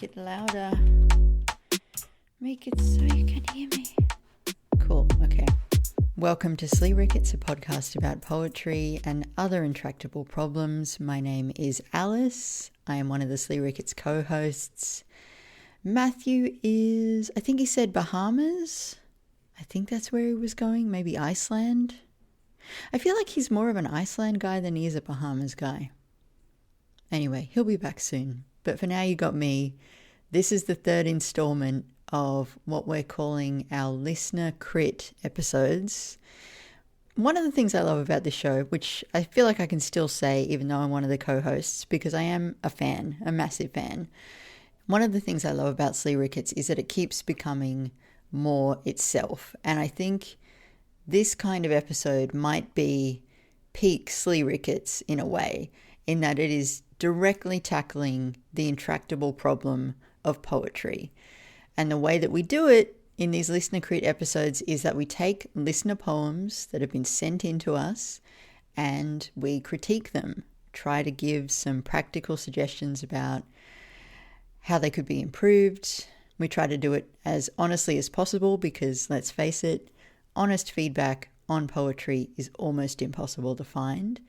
Make it louder. Make it so you can hear me. Cool, okay. Welcome to SLEERICKETS, a podcast about poetry and other intractable problems. My name is Alice. I am one of the SLEERICKETS co-hosts. Matthew is, I think he said Bahamas. I think that's where he was going, maybe Iceland. I feel like he's more of an Iceland guy than he is a Bahamas guy. Anyway, he'll be back soon. But for now, you got me. This is the third installment of what we're calling our listener crit episodes. One of the things I love about this show, which I feel like I can still say even though I'm one of the co-hosts, because I am a fan, a massive fan. One of the things I love about SLEERICKETS is that it keeps becoming more itself. And I think this kind of episode might be peak SLEERICKETS in a way, in that it is directly tackling the intractable problem of poetry. And the way that we do it in these listener crit episodes is that we take listener poems that have been sent in to us and we critique them, try to give some practical suggestions about how they could be improved. We try to do it as honestly as possible because, let's face it, honest feedback on poetry is almost impossible to find.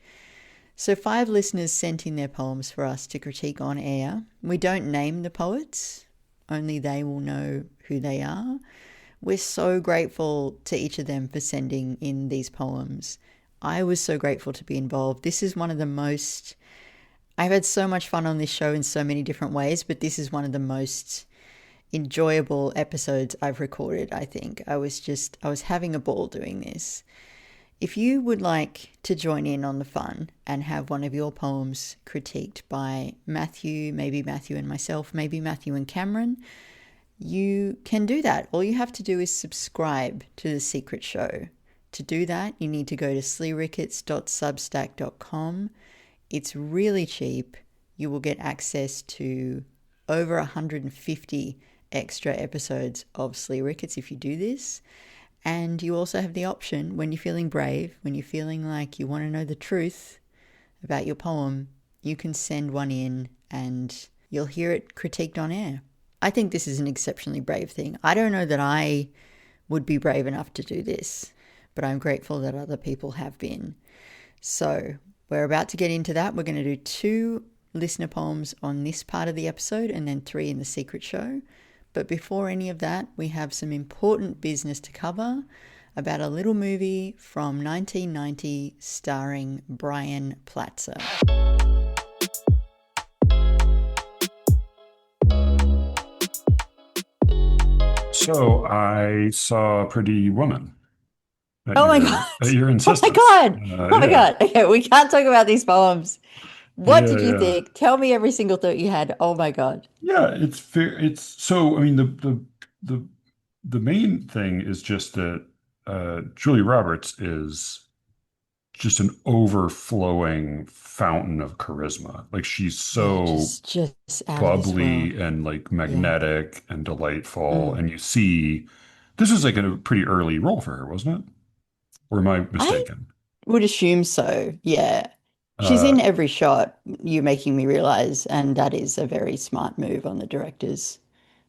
So 5 listeners sent in their poems for us to critique on air. We don't name the poets, only they will know who they are. We're so grateful to each of them for sending in these poems. I was so grateful to be involved. This is one of the most, I've had so much fun on this show in so many different ways, but this is one of the most enjoyable episodes I've recorded, I think. I was having a ball doing this. If you would like to join in on the fun and have one of your poems critiqued by Matthew, maybe Matthew and myself, maybe Matthew and Cameron, you can do that. All you have to do is subscribe to The Secret Show. To do that, you need to go to sleerickets.substack.com. It's really cheap. You will get access to over 150 extra episodes of SLEERICKETS if you do this. And you also have the option, when you're feeling brave, when you're feeling like you want to know the truth about your poem, you can send one in and you'll hear it critiqued on air. I think this is an exceptionally brave thing. I don't know that I would be brave enough to do this, but I'm grateful that other people have been. So we're about to get into that. We're going to do 2 listener poems on this part of the episode and then 3 in the secret show. But before any of that, we have some important business to cover about a little movie from 1990 starring Brian Platzer. So I saw Pretty Woman. Oh my God. At your insistence. Oh my God. Oh my God. Okay, we can't talk about these poems. What did you think? Tell me every single thought you had. Oh my God. Yeah, it's fair. It's so. I mean, the main thing is just that Julia Roberts is just an overflowing fountain of charisma. Like she's so just out of this bubbly world. and like magnetic and delightful. And you see, this was like a pretty early role for her, wasn't it? Or am I I mistaken? would assume so. Yeah. She's Uh, in every shot, you're making me realize, and that is a very smart move on the director's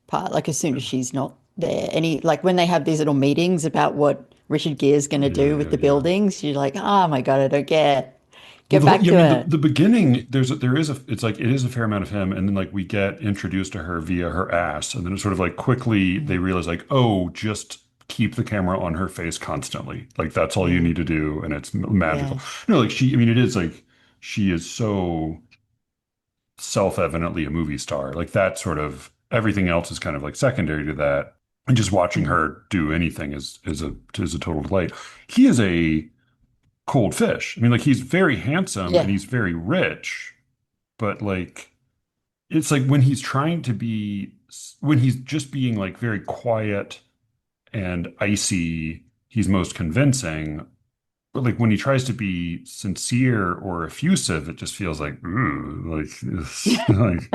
part. Like as soon as she's not there, like when they have these little meetings about what Richard Gere's going to yeah, do with yeah, the yeah. buildings, you're like, oh my God, I don't care. Well, Get back yeah, I to mean, it. the beginning, it's like, it is a fair amount of him. And then like we get introduced to her via her ass. And then it's sort of like quickly they realize like, oh, just keep the camera on her face constantly. Like that's all you Yeah, need to do. And it's magical. yeah, No, like I mean, it is like, she is so self-evidently a movie star. Like that sort of, everything else is kind of like secondary to that. And just watching mm, her do anything is a total delight. He is a cold fish. I mean, like he's very handsome and yeah. he's very rich, but like it's like when he's trying to be when he's just being like very quiet and icy, he's most convincing. But like when he tries to be sincere or effusive, it just feels like ooh, like it's like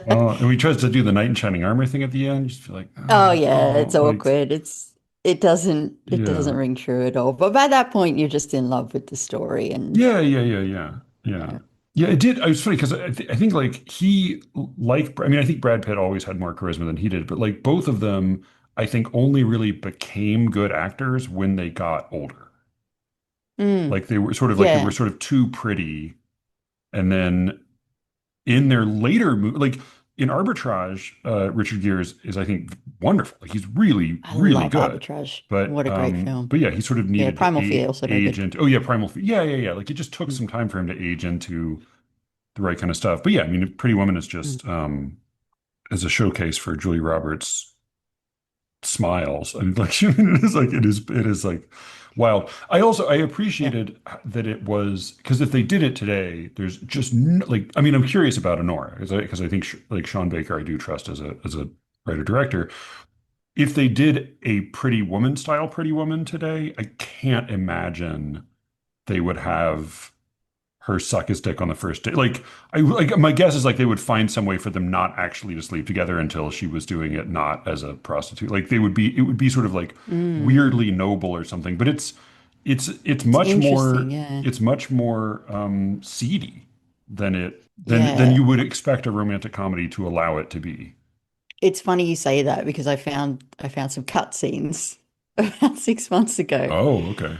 and when he tries to do the knight in shining armor thing at the end, you just feel like Oh oh yeah, it's no, like awkward. It doesn't yeah. ring true at all. But by that point, you're just in love with the story, and Yeah, yeah, yeah, yeah, yeah. yeah. Yeah, it did. It was funny because I think like he like I mean I think Brad Pitt always had more charisma than he did, but like both of them I think only really became good actors when they got older. Mm, Like they were sort of like they were yeah, sort of too pretty, and then in their later movie, like in Arbitrage, Richard Gere is I think wonderful. Like he's really I really love good. Arbitrage. What a great film. But yeah, he sort of Yeah, needed to Primal Fear also very age good. into. Oh yeah, Primal Fear. Yeah, yeah, yeah. Like it just took Mm, some time for him to age into the right kind of stuff. But yeah, I mean, Pretty Woman is mm, just as a showcase for Julie Roberts' smiles. I mean, like it is like wild. I yeah. appreciated that it was because if they did it today, there's just no, like I mean, I'm curious about Honora because I think like Sean Baker I do trust as a writer director. If they did a Pretty Woman style Pretty Woman today, I can't imagine they would have her suck his dick on the first day. Like my guess is like they would find some way for them not actually to sleep together until she was doing it not as a prostitute. Like it would be sort of like Mm, weirdly noble or something. But it's interesting. Yeah. it's much more seedy than Yeah. you would expect a romantic comedy to allow it to be. It's funny you say that because I found some cut scenes about 6 months ago. Oh, okay.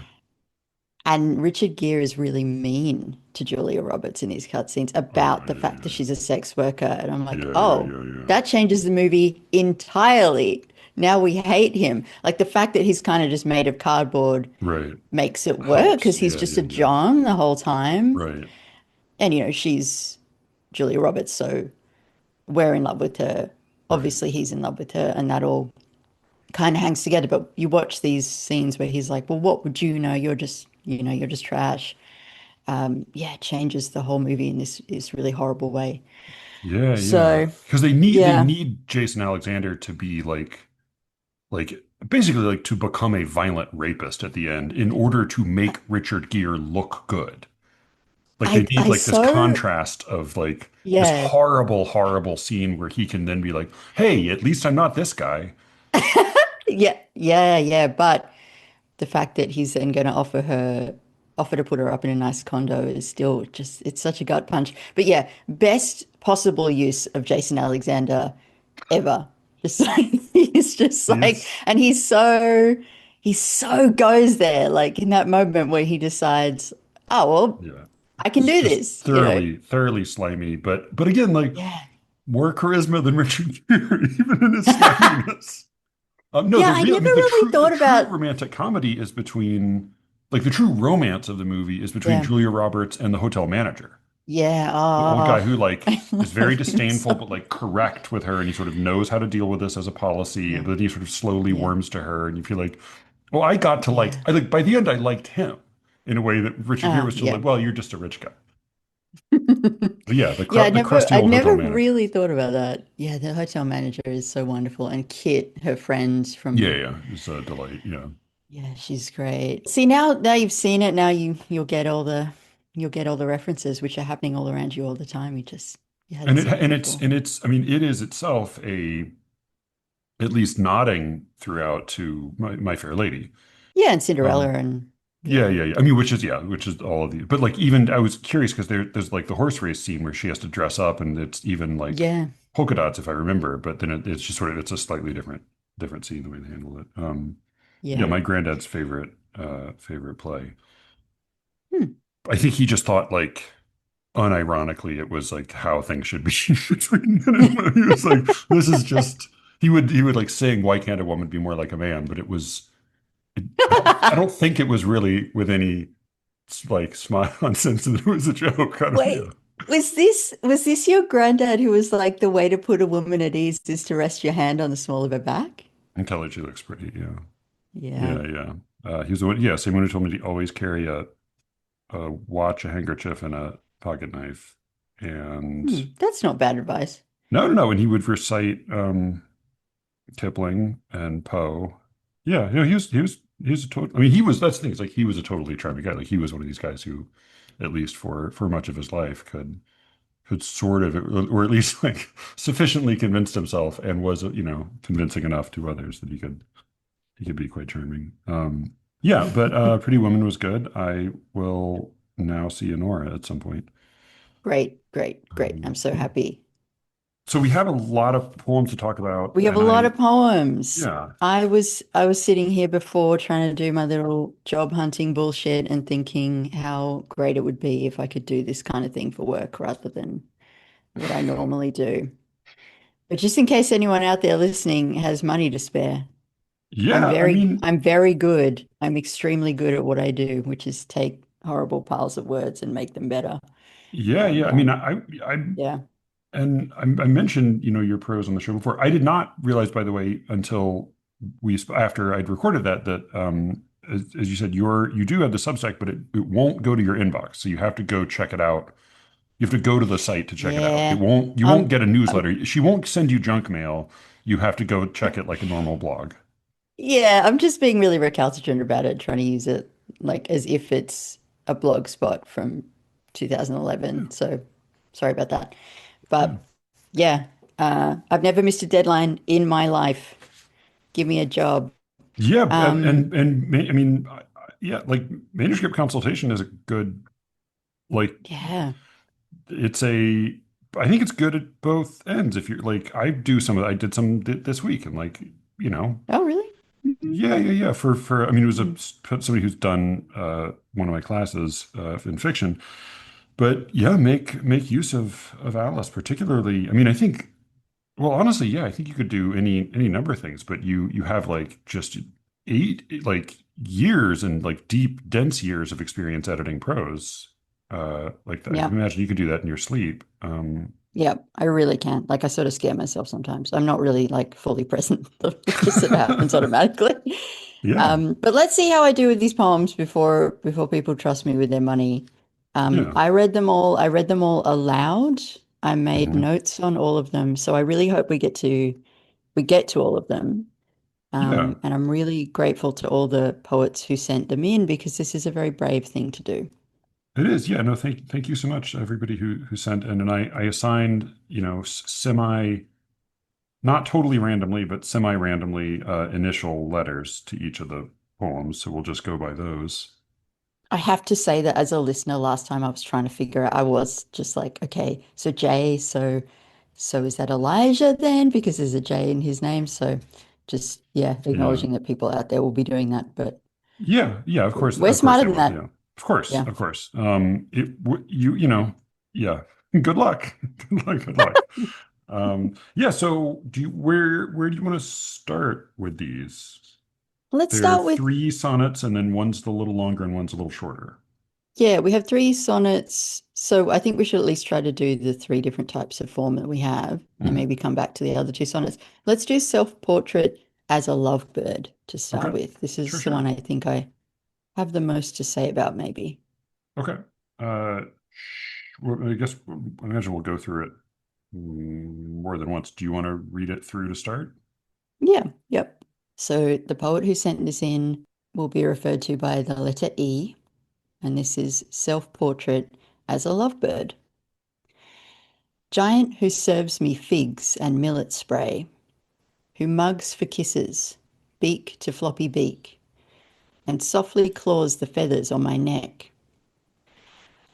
And Richard Gere is really mean to Julia Roberts in these cutscenes Oh about the fact that yeah. she's a sex worker. And I'm like, Yeah, yeah, oh, yeah, yeah. that changes the movie entirely. Now we hate him. Like the fact that he's kind of just made of cardboard Right. makes it work Helps. because he's Yeah, just yeah, a yeah. John the whole time. Right. And, she's Julia Roberts. So we're in love with her. Right. Obviously, he's in love with her. And that all kind of hangs together. But you watch these scenes where he's like, well, what would you know? You're just trash. Yeah, it changes the whole movie in this really horrible way. Yeah, yeah. So Because they yeah, need Jason Alexander to be like basically like to become a violent rapist at the end in order to make Richard Gere look good. Like they I need I like this so contrast of like this yeah horrible, horrible scene where he can then be like, "Hey, at least I'm not this guy." yeah. But the fact that he's then going to offer to put her up in a nice condo is still just it's such a gut punch. But yeah, best possible use of Jason Alexander ever. Just like he's just like, He's and he so goes there, like in that moment where he decides, oh well, yeah. I can He's do just this. thoroughly slimy, but again, like Yeah. more charisma than Richard Gere, even in his sliminess. No, Yeah, I I never mean, really the thought true about, romantic comedy is between, like, the true romance of the movie is between yeah. Julia Roberts and the hotel manager, Yeah. the old guy Oh, who, like, I is very love him disdainful, so. but, like, correct with her, and he sort of knows how to deal with this as a policy, Yeah. but then he sort of slowly Yeah. warms to her, and you feel like, well, I got to like, Yeah. I like, by the end, I liked him in a way that Richard Gere was still Yeah. like, well, you're just a rich guy. But yeah, Yeah, the crusty I'd old hotel never manager. really thought about that. Yeah, the hotel manager is so wonderful. And Kit, her friend Yeah, from, yeah, it's a delight. Yeah. yeah, she's great. See, now you've seen it, now you'll get all the references which are happening all around you all the time. You just you hadn't seen it before. And it's I mean it is itself a at least nodding throughout to My Fair Lady. Yeah, and Cinderella Um, and yeah, yeah. yeah, yeah. I mean, which is all of these. But like, even I was curious because there's like the horse race scene where she has to dress up, and it's even like Yeah. polka dots, if I remember. But then it's just sort of it's a slightly different scene the way they handle it. Yeah, Yeah. my granddad's favorite play. Hmm. I think he just thought like unironically it was like how things should be between men and women. He was like, this is just he would like sing, "Why can't a woman be more like a man?" But it was I don't think it was really with any like smile on sense that it was a joke. I don't, yeah. Wait, was this your granddad who was like the way to put a woman at ease is to rest your hand on the small of her back? Until she looks pretty. Yeah. Yeah. Yeah. Yeah. He was the one, yeah, same one who told me to always carry a watch, a handkerchief, and a pocket knife. And That's not bad advice. no. And he would recite Kipling and Poe. Yeah, you know, he was a total. I mean, he was. That's the thing. It's like he was a totally charming guy. Like he was one of these guys who, at least for much of his life, could sort of, or at least like sufficiently convinced himself and was, you know, convincing enough to others that he could be quite charming. Yeah, but Pretty Woman was good. I will now see Honora at some point. Great, great, great. I'm Um, so happy. so we have a lot of poems to talk about, We have a and lot of poems. yeah, I was sitting here before trying to do my little job hunting bullshit and thinking how great it would be if I could do this kind of thing for work rather than what I normally do. But just in case anyone out there listening has money to spare, I'm yeah. I very mean, I'm very good. I'm extremely good at what I do, which is take horrible piles of words and make them better. yeah, yeah. And I mean, yeah. I mentioned, your prose on the show before. I did not realize, by the way, until after I'd recorded that as you said, you do have the Substack, but it won't go to your inbox. So you have to go check it out. You have to go to the site to check it out. Yeah. You won't Um, get a um newsletter. She won't send you junk mail. You have to go check it like a normal blog. yeah, I'm just being really recalcitrant about it, trying to use it like as if it's a blog spot from Yeah, 2011. So sorry about that. yeah, But yeah, I've never missed a deadline in my life. Give me a job. yeah. Um, I mean, yeah, like manuscript consultation is a good like yeah. it's a I think it's good at both ends. If you're like, I did some this week, and like, you know, Oh, really? yeah, yeah, yeah. I mean, it was Mhm. somebody who's done one of my classes in fiction, but yeah, make use of Alice, particularly. I mean, I think, well, honestly, yeah, I think you could do any number of things, but you have like just like years and like deep, dense years of experience editing prose. Like I Yeah. imagine you could do that in your sleep. Yeah, I really can. Like I sort of scare myself sometimes. I'm not really like fully present. It just sort of happens automatically. Yeah, But let's see how I do with these poems before people trust me with their money. yeah, I read them all. I read them all aloud. I made mhm. notes on all of them. So I really hope we get to all of them. Yeah. And I'm really grateful to all the poets who sent them in because this is a very brave thing to do. It is. Yeah, no, thank you so much, everybody who sent in. And I assigned, semi, not totally randomly, but semi-randomly initial letters to each of the poems. So we'll just go by those. I have to say that as a listener, last time I was trying to figure out, I was just like, okay, so Jay, so is that Elijah then? Because there's a J in his name. So just yeah, Yeah. acknowledging that people out there will be doing that. But Yeah, yeah, we're of course smarter they than will. that. Yeah. Of course, Yeah. of course. Yeah. Good luck. Good luck, good luck. Yeah, so where do you want to start with these? Let's There are start with, three sonnets, and then one's a little longer and one's a little shorter. yeah, we have three sonnets. So I think we should at least try to do the three different types of form that we have and Mhm. maybe come back to the other two sonnets. Let's do self-portrait as a lovebird to start Okay. with. This Sure, is the one sure. I think I have the most to say about, maybe. Okay. Uh, well, I guess I imagine we'll go through it more than once. Do you want to read it through to start? Yeah, yep. So the poet who sent this in will be referred to by the letter E, and this is self-portrait as a lovebird. Giant who serves me figs and millet spray, who mugs for kisses, beak to floppy beak, and softly claws the feathers on my neck.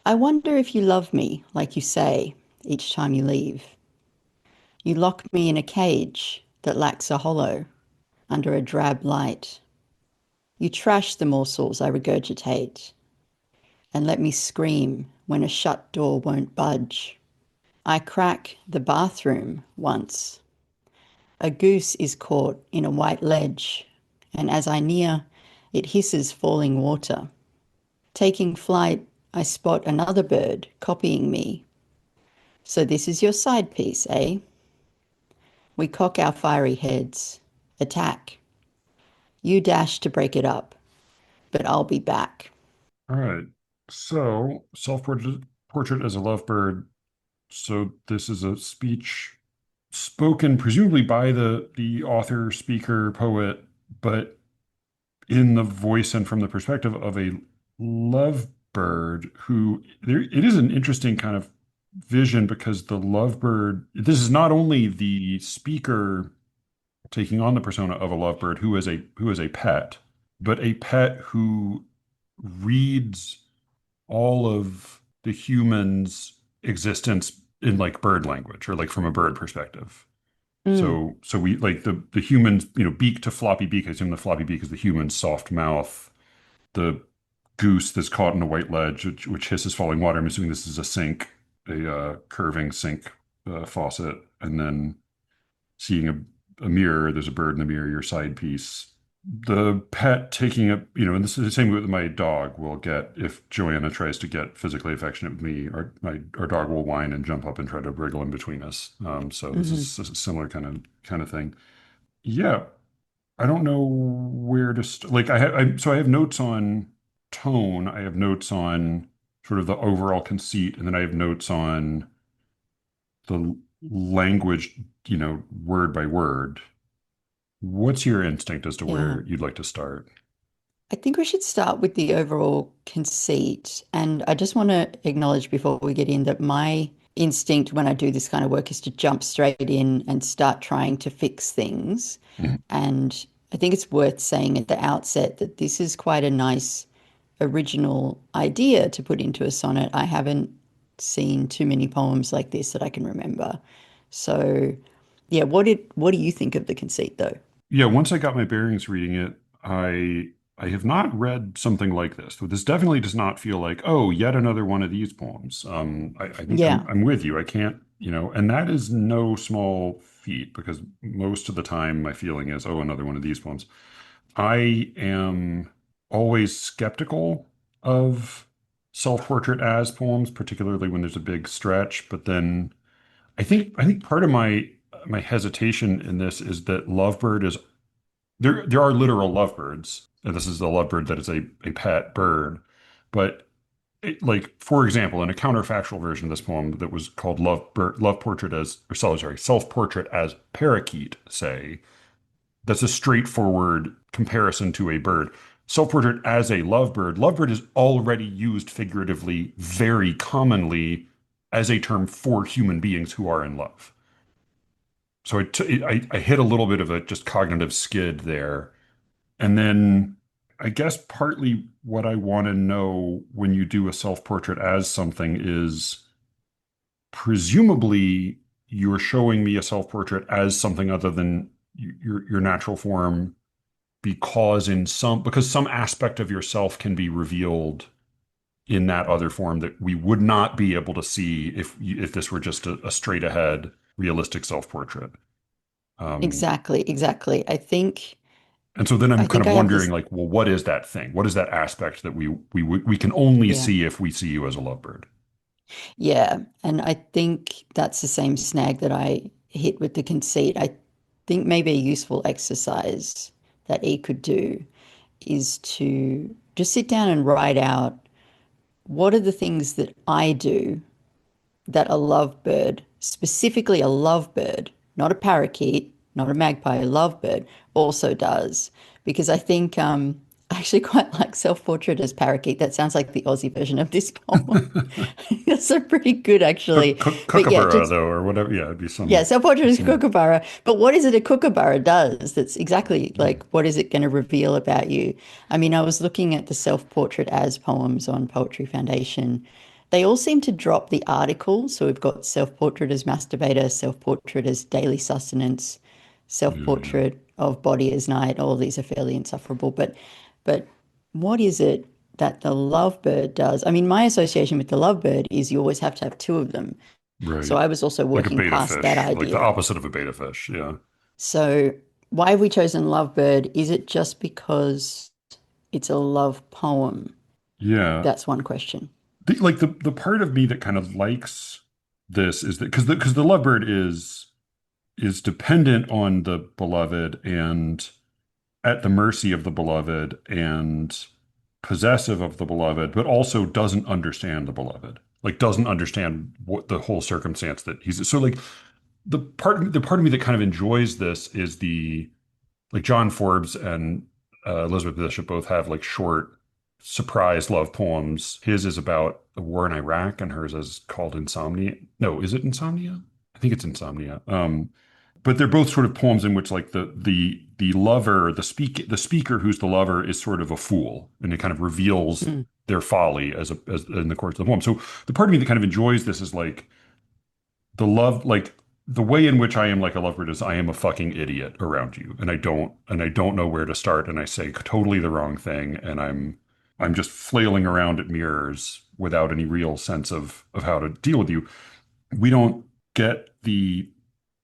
I wonder if you love me like you say each time you leave. You lock me in a cage that lacks a hollow under a drab light. You trash the morsels I regurgitate and let me scream when a shut door won't budge. I crack the bathroom once. A goose is caught in a white ledge, and as I near, it hisses falling water. Taking flight, I spot another bird copying me. So this is your side piece, eh? We cock our fiery heads. Attack. You dash to break it up, but I'll be back. All right. So, portrait as a lovebird. So this is a speech spoken presumably by the author, speaker, poet, but in the voice and from the perspective of a lovebird who it is an interesting kind of vision because the lovebird, this is not only the speaker taking on the persona of a lovebird who is a pet, but a pet who reads all of the humans existence in like bird language or like from a bird perspective. Mm, So we like the human's, beak to floppy beak. I assume the floppy beak is the human's soft mouth. The goose that's caught in a white ledge, which hisses falling water. I'm assuming this is a sink, a curving sink faucet, and then seeing a mirror. There's a bird in the mirror, your side piece. The pet taking up, and this is the same with my dog. Will get if Joanna tries to get physically affectionate with me, our dog will whine and jump up and try to wriggle in between us. So this hmm is a similar kind of thing. Yeah, I don't know where to like I have notes on tone, I have notes on sort of the overall conceit, and then I have notes on the language, word by word. What's your instinct as to Yeah. where you'd like to start? I think we should start with the overall conceit. And I just want to acknowledge before we get in that my instinct when I do this kind of work is to jump straight in and start trying to fix things. Mhm. And I think it's worth saying at the outset that this is quite a nice original idea to put into a sonnet. I haven't seen too many poems like this that I can remember. So, yeah, what do you think of the conceit though? Yeah, once I got my bearings reading it, I have not read something like this. So this definitely does not feel like, oh, yet another one of these poems. I think I'm Yeah, I'm with you. I can't, and that is no small feat because most of the time my feeling is, oh, another one of these poems. I am always skeptical of self-portrait as poems, particularly when there's a big stretch. But then I think part of my hesitation in this is that Lovebird is there are literal lovebirds, and this is the lovebird that is a pet bird. But like for example, in a counterfactual version of this poem that was called Love Portrait as or sorry, Self Portrait as Parakeet, say, that's a straightforward comparison to a bird. Self portrait as a lovebird. Lovebird is already used figuratively very commonly as a term for human beings who are in love. So I hit a little bit of a just cognitive skid there. And then I guess partly what I want to know when you do a self-portrait as something is presumably you're showing me a self-portrait as something other than your natural form because some aspect of yourself can be revealed in that other form that we would not be able to see if this were just a straight ahead realistic self-portrait. Um, exactly, exactly. And so then I'm I kind think of I have wondering, this. like, well, what is that thing? What is that aspect that we can only Yeah. see if we see you as a lovebird? Yeah. And I think that's the same snag that I hit with the conceit. I think maybe a useful exercise that E could do is to just sit down and write out what are the things that I do that a lovebird, specifically a lovebird, not a parakeet, not a magpie, a lovebird, also does. Because I think I actually quite like self-portrait as parakeet. That sounds like the Aussie version of this poem. That's a pretty good actually. But yeah, Kookaburra, just though, or whatever. Yeah, it'd be yeah, self-portrait is some, kookaburra. But what is it a kookaburra does that's exactly like what is it going to reveal about you? I mean, I was looking at the self-portrait as poems on Poetry Foundation. They all seem to drop the article. So we've got self-portrait as masturbator, self-portrait as daily sustenance, yeah. self-portrait of body as night. All of these are fairly insufferable. But what is it that the lovebird does? I mean, my association with the lovebird is you always have to have two of them. So Right. I was also Like a working beta past that fish, like the idea. opposite of a beta fish. Yeah. So why have we chosen Lovebird? Is it just because it's a love poem? Yeah. That's one question. The part of me that kind of likes this is that because the lovebird is dependent on the beloved and at the mercy of the beloved and possessive of the beloved, but also doesn't understand the beloved. Like doesn't understand what the whole circumstance that he's so like the part of me that kind of enjoys this is the like John Forbes and Elizabeth Bishop both have like short surprise love poems. His is about the war in Iraq, and hers is called Insomnia. No, is it Insomnia? I think it's Insomnia. but they're both sort of poems in which like the lover, the speaker who's the lover is sort of a fool, and it kind of reveals Mm. their folly as in the course of the poem. So the part of me that kind of enjoys this is like the love, like the way in which I am like a lovebird is I am a fucking idiot around you, and I don't know where to start, and I say totally the wrong thing, and I'm just flailing around at mirrors without any real sense of how to deal with you. We don't get the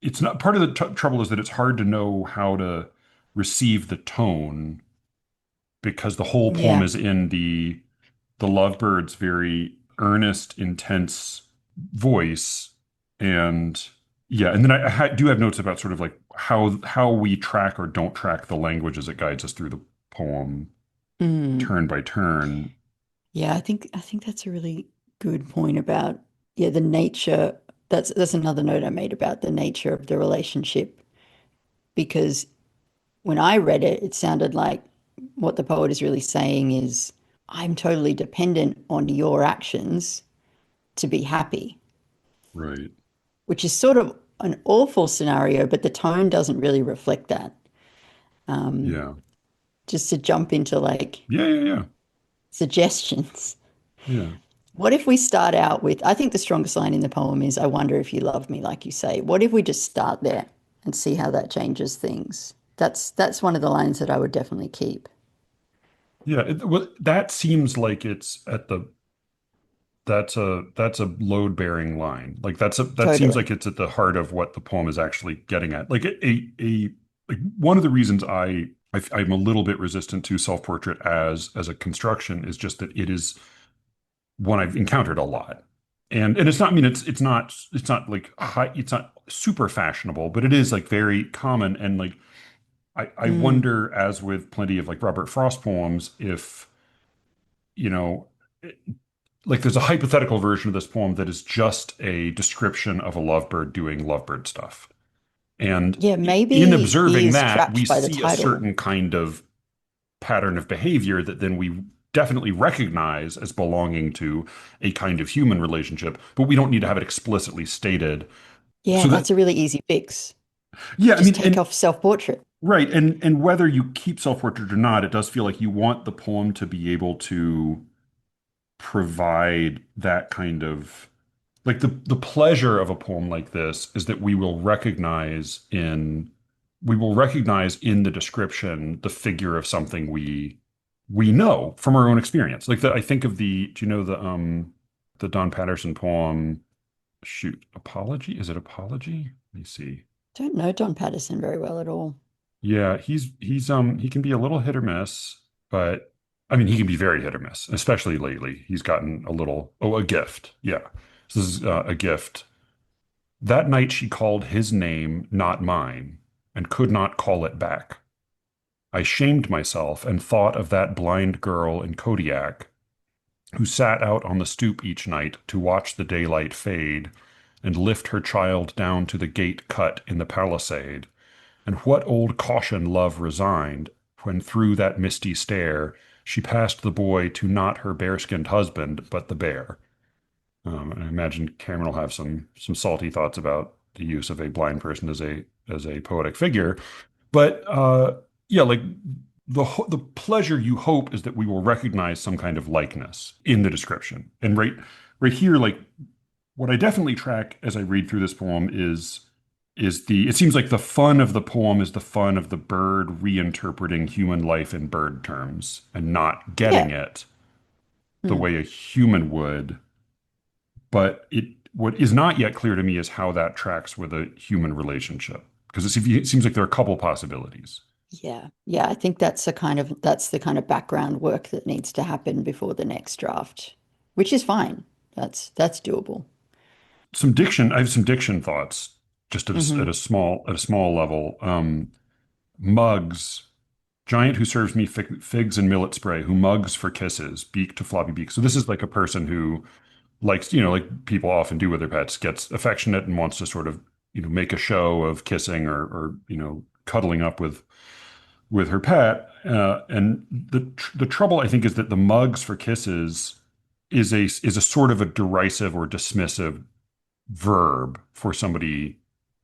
it's not part of the trouble is that it's hard to know how to receive the tone because the whole poem Yeah. is in the lovebird's very earnest, intense voice. And yeah, and then I do have notes about sort of like how we track or don't track the language as it guides us through the poem Mm. turn by turn. Yeah, I think that's a really good point about the nature. That's another note I made about the nature of the relationship because when I read it, it sounded like what the poet is really saying is I'm totally dependent on your actions to be happy, Right. which is sort of an awful scenario, but the tone doesn't really reflect that. Um, Yeah. just to jump into like Yeah, yeah, yeah. suggestions. Yeah. What if we start out with, I think the strongest line in the poem is, I wonder if you love me, like you say. What if we just start there and see how that changes things? That's one of the lines that I would definitely keep. Yeah, well, that seems like it's at the that's a load bearing line. Like that seems like Totally. it's at the heart of what the poem is actually getting at. Like a like one of the reasons I'm a little bit resistant to self portrait as a construction is just that it is one I've encountered a lot. And it's not, I mean, it's not like high, it's not super fashionable, but it is like very common. And like, I Mm. wonder, as with plenty of like Robert Frost poems, if, you know, like there's a hypothetical version of this poem that is just a description of a lovebird doing lovebird stuff. And Yeah, in maybe he observing is that, we trapped by the see a title. certain kind of pattern of behavior that then we definitely recognize as belonging to a kind of human relationship, but we don't need to have it explicitly stated. Yeah, So that, that's a really easy fix. yeah, I Just mean, take and off self-portrait. right, and whether you keep self-portrait or not, it does feel like you want the poem to be able to provide that kind of like the pleasure of a poem like this is that we will recognize in the description the figure of something we know from our own experience. Like I think of do you know the Don Patterson poem, shoot, Apology? Is it Apology? Let me see. Don't know Don Patterson very well at all. Yeah, he can be a little hit or miss, but I mean he can be very hit or miss, especially lately. He's gotten a little, oh, a gift. Yeah. This is a gift. That night she called his name, not mine, and could not call it back. I shamed myself and thought of that blind girl in Kodiak who sat out on the stoop each night to watch the daylight fade and lift her child down to the gate cut in the palisade. And what old caution love resigned when through that misty stair she passed the boy to not her bare-skinned husband, but the bear. And I imagine Cameron will have some salty thoughts about the use of a blind person as a poetic figure. But yeah, like the pleasure you hope is that we will recognize some kind of likeness in the description. And right here, like what I definitely track as I read through this poem is the it seems like the fun of the poem is the fun of the bird reinterpreting human life in bird terms and not getting Yeah. it the Mm. way a human would. But what is not yet clear to me is how that tracks with a human relationship. Because it seems like there are a couple possibilities. Yeah. Yeah, I think that's the kind of background work that needs to happen before the next draft, which is fine. That's doable. I have some diction thoughts just Hmm. at a small level. Mugs, giant who serves me figs and millet spray, who mugs for kisses, beak to floppy beak. So this is like a person who likes, like people often do with their pets, gets affectionate and wants to sort of, make a show of kissing or cuddling up with her pet. And the trouble I think is that the mugs for kisses is a sort of a derisive or dismissive verb for somebody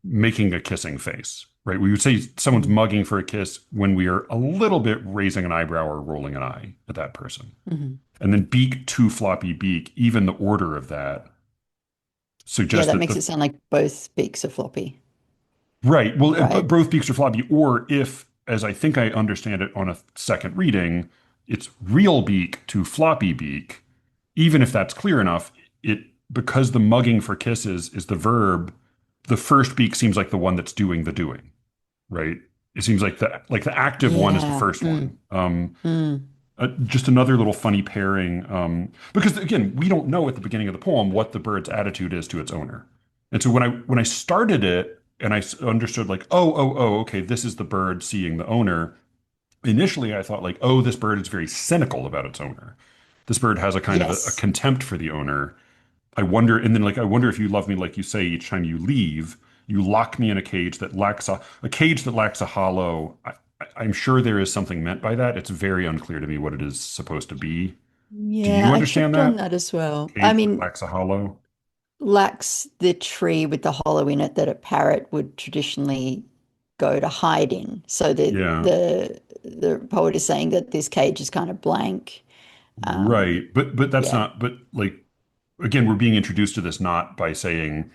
making a kissing face, right? We would say someone's Mm-hmm. mugging for a kiss when we are a little bit raising an eyebrow or rolling an eye at that person. Mm-hmm. And then beak to floppy beak, even the order of that Yeah, suggests that that makes the it sound like both beaks are floppy, right. Well, right? both beaks are floppy, or if, as I think I understand it on a second reading, it's real beak to floppy beak, even if that's clear enough, it because the mugging for kisses is the verb, the first beak seems like the one that's doing the doing, right? It seems like the active one is the Yeah. first one. Mm. Just another little funny pairing, because again, we don't know at the beginning of the poem what the bird's attitude is to its owner. And so when I started it and understood like, okay, this is the bird seeing the owner. Initially, I thought like, oh, this bird is very cynical about its owner. This bird has a kind of a Yes. contempt for the owner. I wonder, and then like I wonder if you love me like you say each time you leave. You lock me in a cage that lacks a cage that lacks a hollow. I'm sure there is something meant by that. It's very unclear to me what it is supposed to be. Do Yeah, you I understand tripped on that? that as well. I Cage that mean, lacks a hollow? lacks the tree with the hollow in it that a parrot would traditionally go to hide in. So Yeah, the poet is saying that this cage is kind of blank. Um, right. But that's yeah. not. But like again, we're being introduced to this not by saying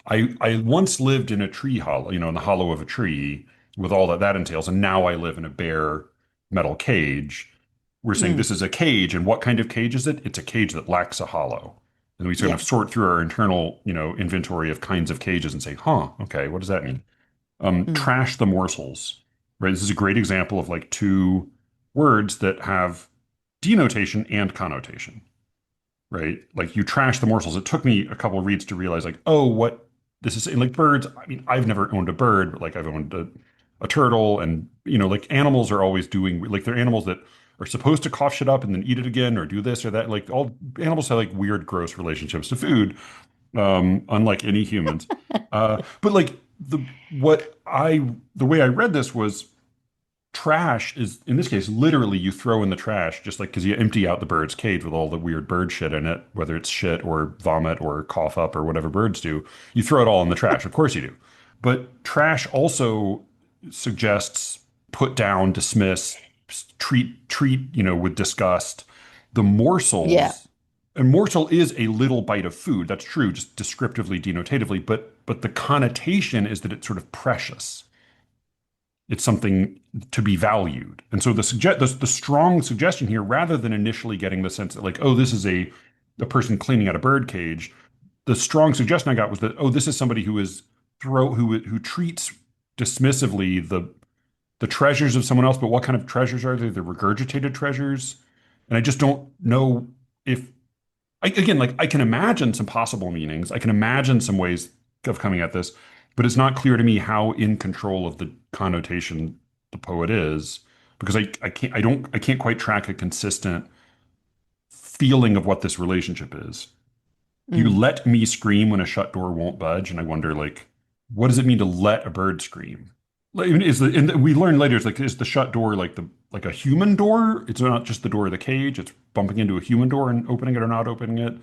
I once lived in a tree hollow, in the hollow of a tree with all that that entails, and now I live in a bare metal cage. We're saying Mm, this is a cage, and what kind of cage is it? It's a cage that lacks a hollow. And we sort of yeah. sort through our internal, inventory of kinds of cages and say, huh, okay, what does that mean? Mm, Trash the morsels, right? This is a great example of like two words that have denotation and connotation, right? Like you trash the morsels. It took me a couple of reads to realize, like, oh, what this is. And like birds, I mean, I've never owned a bird, but like I've owned a turtle, and like animals are always doing like they're animals that are supposed to cough shit up and then eat it again or do this or that. Like all animals have like weird, gross relationships to food, unlike any humans. But like the way I read this was trash is in this case literally you throw in the trash just like because you empty out the bird's cage with all the weird bird shit in it, whether it's shit or vomit or cough up or whatever birds do. You throw it all in the trash, of course you do. But trash also suggests put down, dismiss, treat with disgust. The yeah. morsels, a morsel is a little bite of food, that's true, just descriptively, denotatively, but the connotation is that it's sort of precious. It's something to be valued. And so the strong suggestion here, rather than initially getting the sense that like, oh, this is a person cleaning out a bird cage, the strong suggestion I got was that, oh, this is somebody who treats dismissively the treasures of someone else, but what kind of treasures are they? The regurgitated treasures. And I just don't know if again, like I can imagine some possible meanings. I can imagine some ways of coming at this, but it's not clear to me how in control of the connotation the poet is, because I can't quite track a consistent feeling of what this relationship is. You Mm. let me scream when a shut door won't budge, and I wonder like, what does it mean to let a bird scream? Like, and we learn later, it's like, is the shut door like a human door? It's not just the door of the cage. It's bumping into a human door and opening it or not opening it.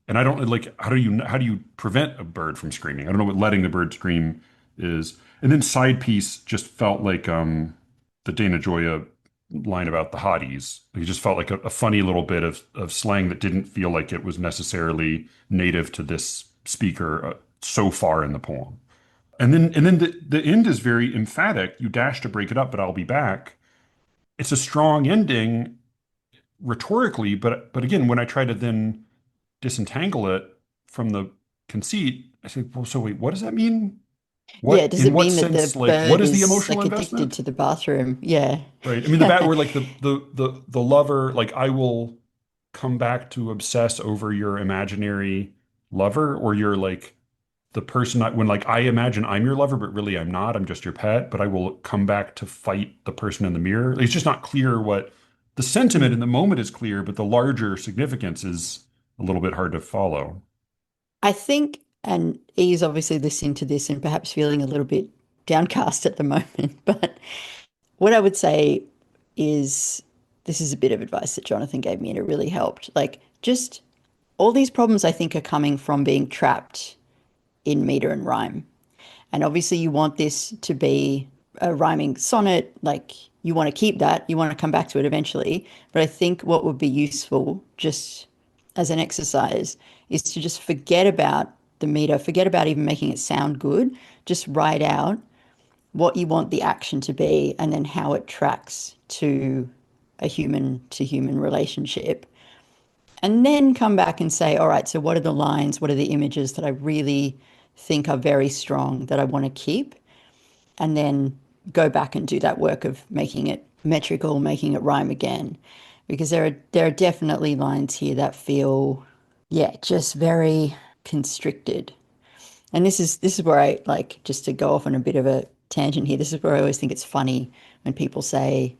And I don't like how do you prevent a bird from screaming? I don't know what letting the bird scream is. And then side piece just felt like the Dana Joya line about the hotties. It just felt like a funny little bit of slang that didn't feel like it was necessarily native to this speaker so far in the poem. And then the end is very emphatic. You dash to break it up, but I'll be back. It's a strong ending rhetorically, but again, when I try to then disentangle it from the conceit, I say, well, so wait, what does that mean? Yeah. What, Does in it what mean that the sense, like, what bird is the is emotional like addicted investment? to the bathroom? Yeah. Right. I mean, the bat where like the lover, like, I will come back to obsess over your imaginary lover, or you're like the person when like I imagine I'm your lover, but really I'm not. I'm just your pet, but I will come back to fight the person in the mirror. It's just not clear what the sentiment in Mm. the moment is clear, but the larger significance is a little bit hard to follow. I think, and E is obviously listening to this and perhaps feeling a little bit downcast at the moment, but what I would say is this is a bit of advice that Jonathan gave me and it really helped. Like, just all these problems I think are coming from being trapped in meter and rhyme. And obviously, you want this to be a rhyming sonnet. Like, you want to keep that, you want to come back to it eventually. But I think what would be useful, just as an exercise, is to just forget about the meter, forget about even making it sound good. Just write out what you want the action to be and then how it tracks to a human to human relationship. And then come back and say, all right, so what are the lines? What are the images that I really think are very strong that I want to keep? And then go back and do that work of making it metrical, making it rhyme again. Because there are definitely lines here that feel, yeah, just very constricted. And this is where I like, just to go off on a bit of a tangent here, this is where I always think it's funny when people say,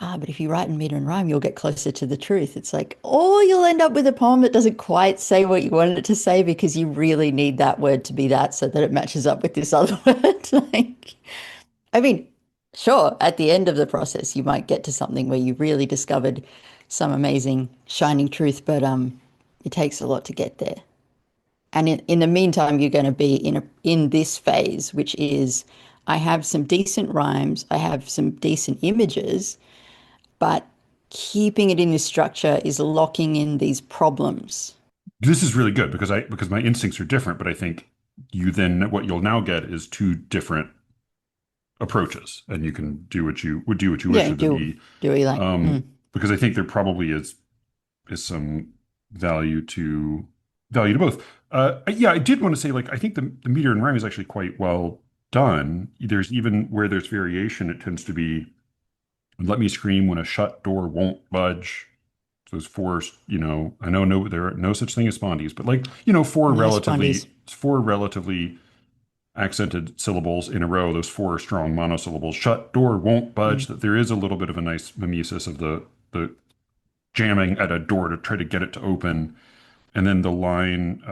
but if you write in meter and rhyme, you'll get closer to the truth. It's like, or you'll end up with a poem that doesn't quite say what you wanted it to say because you really need that word to be that so that it matches up with this other word. Like, I mean, sure, at the end of the process, you might get to something where you really discovered some amazing shining truth, but it takes a lot to get there. And in the meantime, you're going to be in this phase, which is I have some decent rhymes, I have some decent images, but keeping it in this structure is locking in these problems. This is really good because my instincts are different, but I think you then what you'll now get is two different approaches, and you can do what you wish Yeah, with the do we like? because I think there probably is some value to value to both. Yeah, I did want to say like I think the meter and rhyme is actually quite well done. There's even where there's variation, it tends to be let me scream when a shut door won't budge. Those four, I know no there are no such thing as spondies, but like, No spondies. four relatively accented syllables in a row, those four strong monosyllables, shut door won't budge, Mm. that there is a little bit of a nice mimesis of the jamming at a door to try to get it to open. And then the line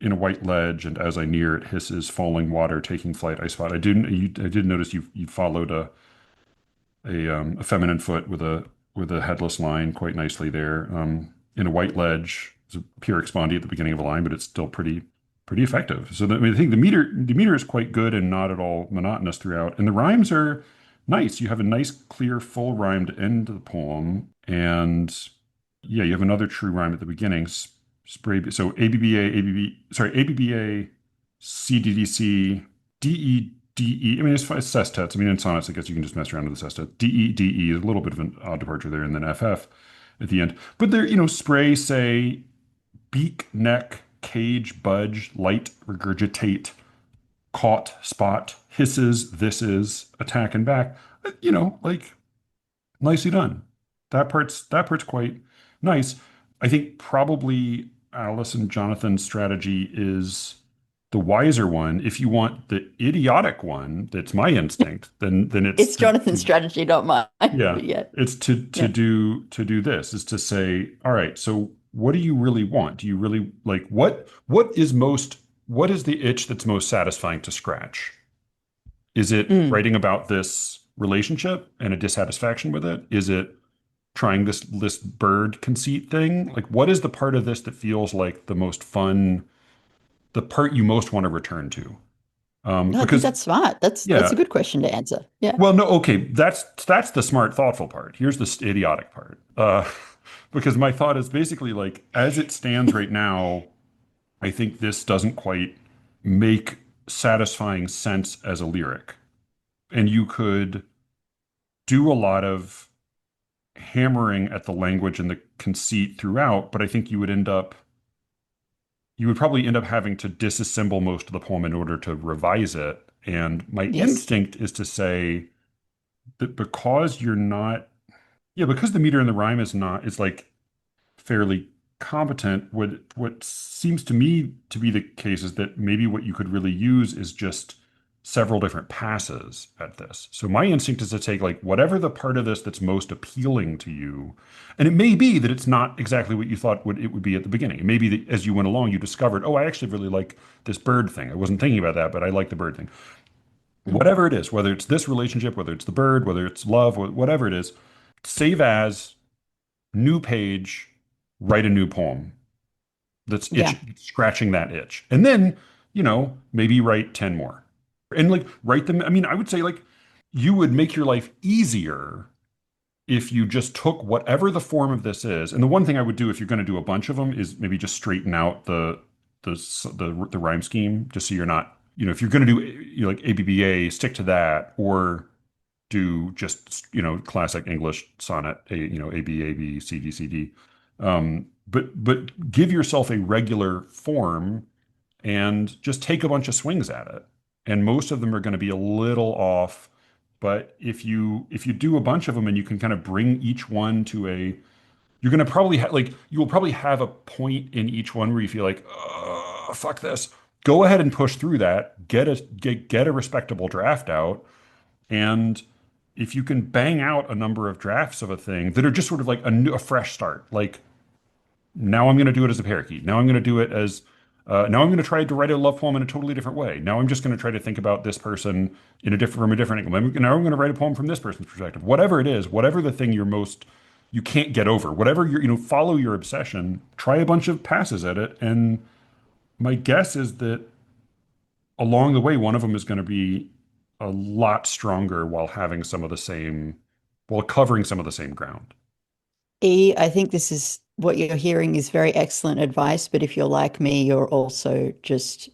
in a white ledge, and as I near it hisses falling water taking flight I spot. I did notice you followed a feminine foot with a headless line quite nicely there. In a white ledge, it's a pure expondi at the beginning of a line, but it's still pretty effective. So I think the meter is quite good and not at all monotonous throughout, and the rhymes are nice. You have a nice, clear, full rhyme to end the poem, and yeah, you have another true rhyme at the beginning. Spray. So ABBA, CDDC, DEDE. I mean, it's sestets. I mean, in sonnets, I guess you can just mess around with the sestet. DEDE is a little bit of an odd departure there, and then FF at the end. But there, spray, say, beak, neck, cage, budge, light, regurgitate, caught, spot, hisses, this is, attack and back. Like nicely done. That part's quite nice. I think probably Alice and Jonathan's strategy is the wiser one. If you want the idiotic one, that's my instinct, then it's It's Jonathan's strategy, not mine. yeah, But yeah, it's yeah. to do this is to say, all right, so what do you really want? Do you really like what is the itch that's most satisfying to scratch? Is it Mm, writing about this relationship and a dissatisfaction with it? Is it trying this bird conceit thing? Like, what is the part of this that feels like the most fun, the part you most want to return to? no, I think Because that's smart. That's a yeah, good question to answer. Yeah. well, no, okay, that's the smart, thoughtful part. Here's the idiotic part. Because my thought is basically like, as it stands right now, I think this doesn't quite make satisfying sense as a lyric, and you could do a lot of hammering at the language and the conceit throughout, but I think you would probably end up having to disassemble most of the poem in order to revise it. And my Yes. instinct is to say that because you're not, yeah, because the meter and the rhyme is like fairly competent, what seems to me to be the case is that maybe what you could really use is just several different passes at this. So my instinct is to take like whatever the part of this that's most appealing to you, and it may be that it's not exactly what you thought it would be at the beginning. It may be that as you went along, you discovered, oh, I actually really like this bird thing. I wasn't thinking about that, but I like the bird thing. Mm, Whatever it is, whether it's this relationship, whether it's the bird, whether it's love, whatever it is, save as, new page, write a new poem that's yeah. scratching that itch. And then maybe write 10 more. And like write them. I mean, I would say like you would make your life easier if you just took whatever the form of this is. And the one thing I would do if you're going to do a bunch of them is maybe just straighten out the rhyme scheme, just so you're not, if you're going to do like ABBA, stick to that, or do just classic English sonnet, A B A B C D C D. But give yourself a regular form and just take a bunch of swings at it. And most of them are going to be a little off, but if you do a bunch of them and you can kind of bring each one to you're going to probably you will probably have a point in each one where you feel like, oh, fuck this. Go ahead and push through that. Get a respectable draft out, and if you can bang out a number of drafts of a thing that are just sort of like a fresh start, like now I'm going to do it as a parakeet. Now I'm going to do it as now I'm going to try to write a love poem in a totally different way. Now I'm just going to try to think about this person from a different angle. Now I'm going to write a poem from this person's perspective. Whatever it is, whatever the thing you can't get over, whatever follow your obsession. Try a bunch of passes at it, and my guess is that along the way, one of them is going to be a lot stronger while covering some of the same ground. I think this is what you're hearing is very excellent advice, but if you're like me, you're also just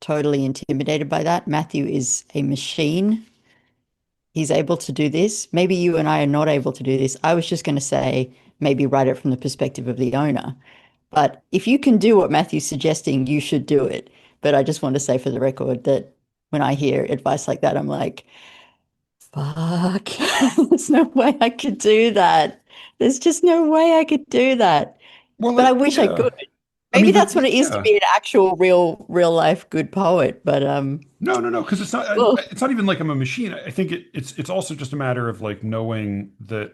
totally intimidated by that. Matthew is a machine. He's able to do this. Maybe you and I are not able to do this. I was just going to say, maybe write it from the perspective of the owner. But if you can do what Matthew's suggesting, you should do it. But I just want to say for the record that when I hear advice like that, I'm like, fuck, there's no way I could do that. There's just no way I could do that. Well, But I wish I yeah. could. I Maybe mean, that's what it is to yeah. be an actual real life good poet. But No, no, no, because oh, it's not even like I'm a machine. I think it's also just a matter of like knowing that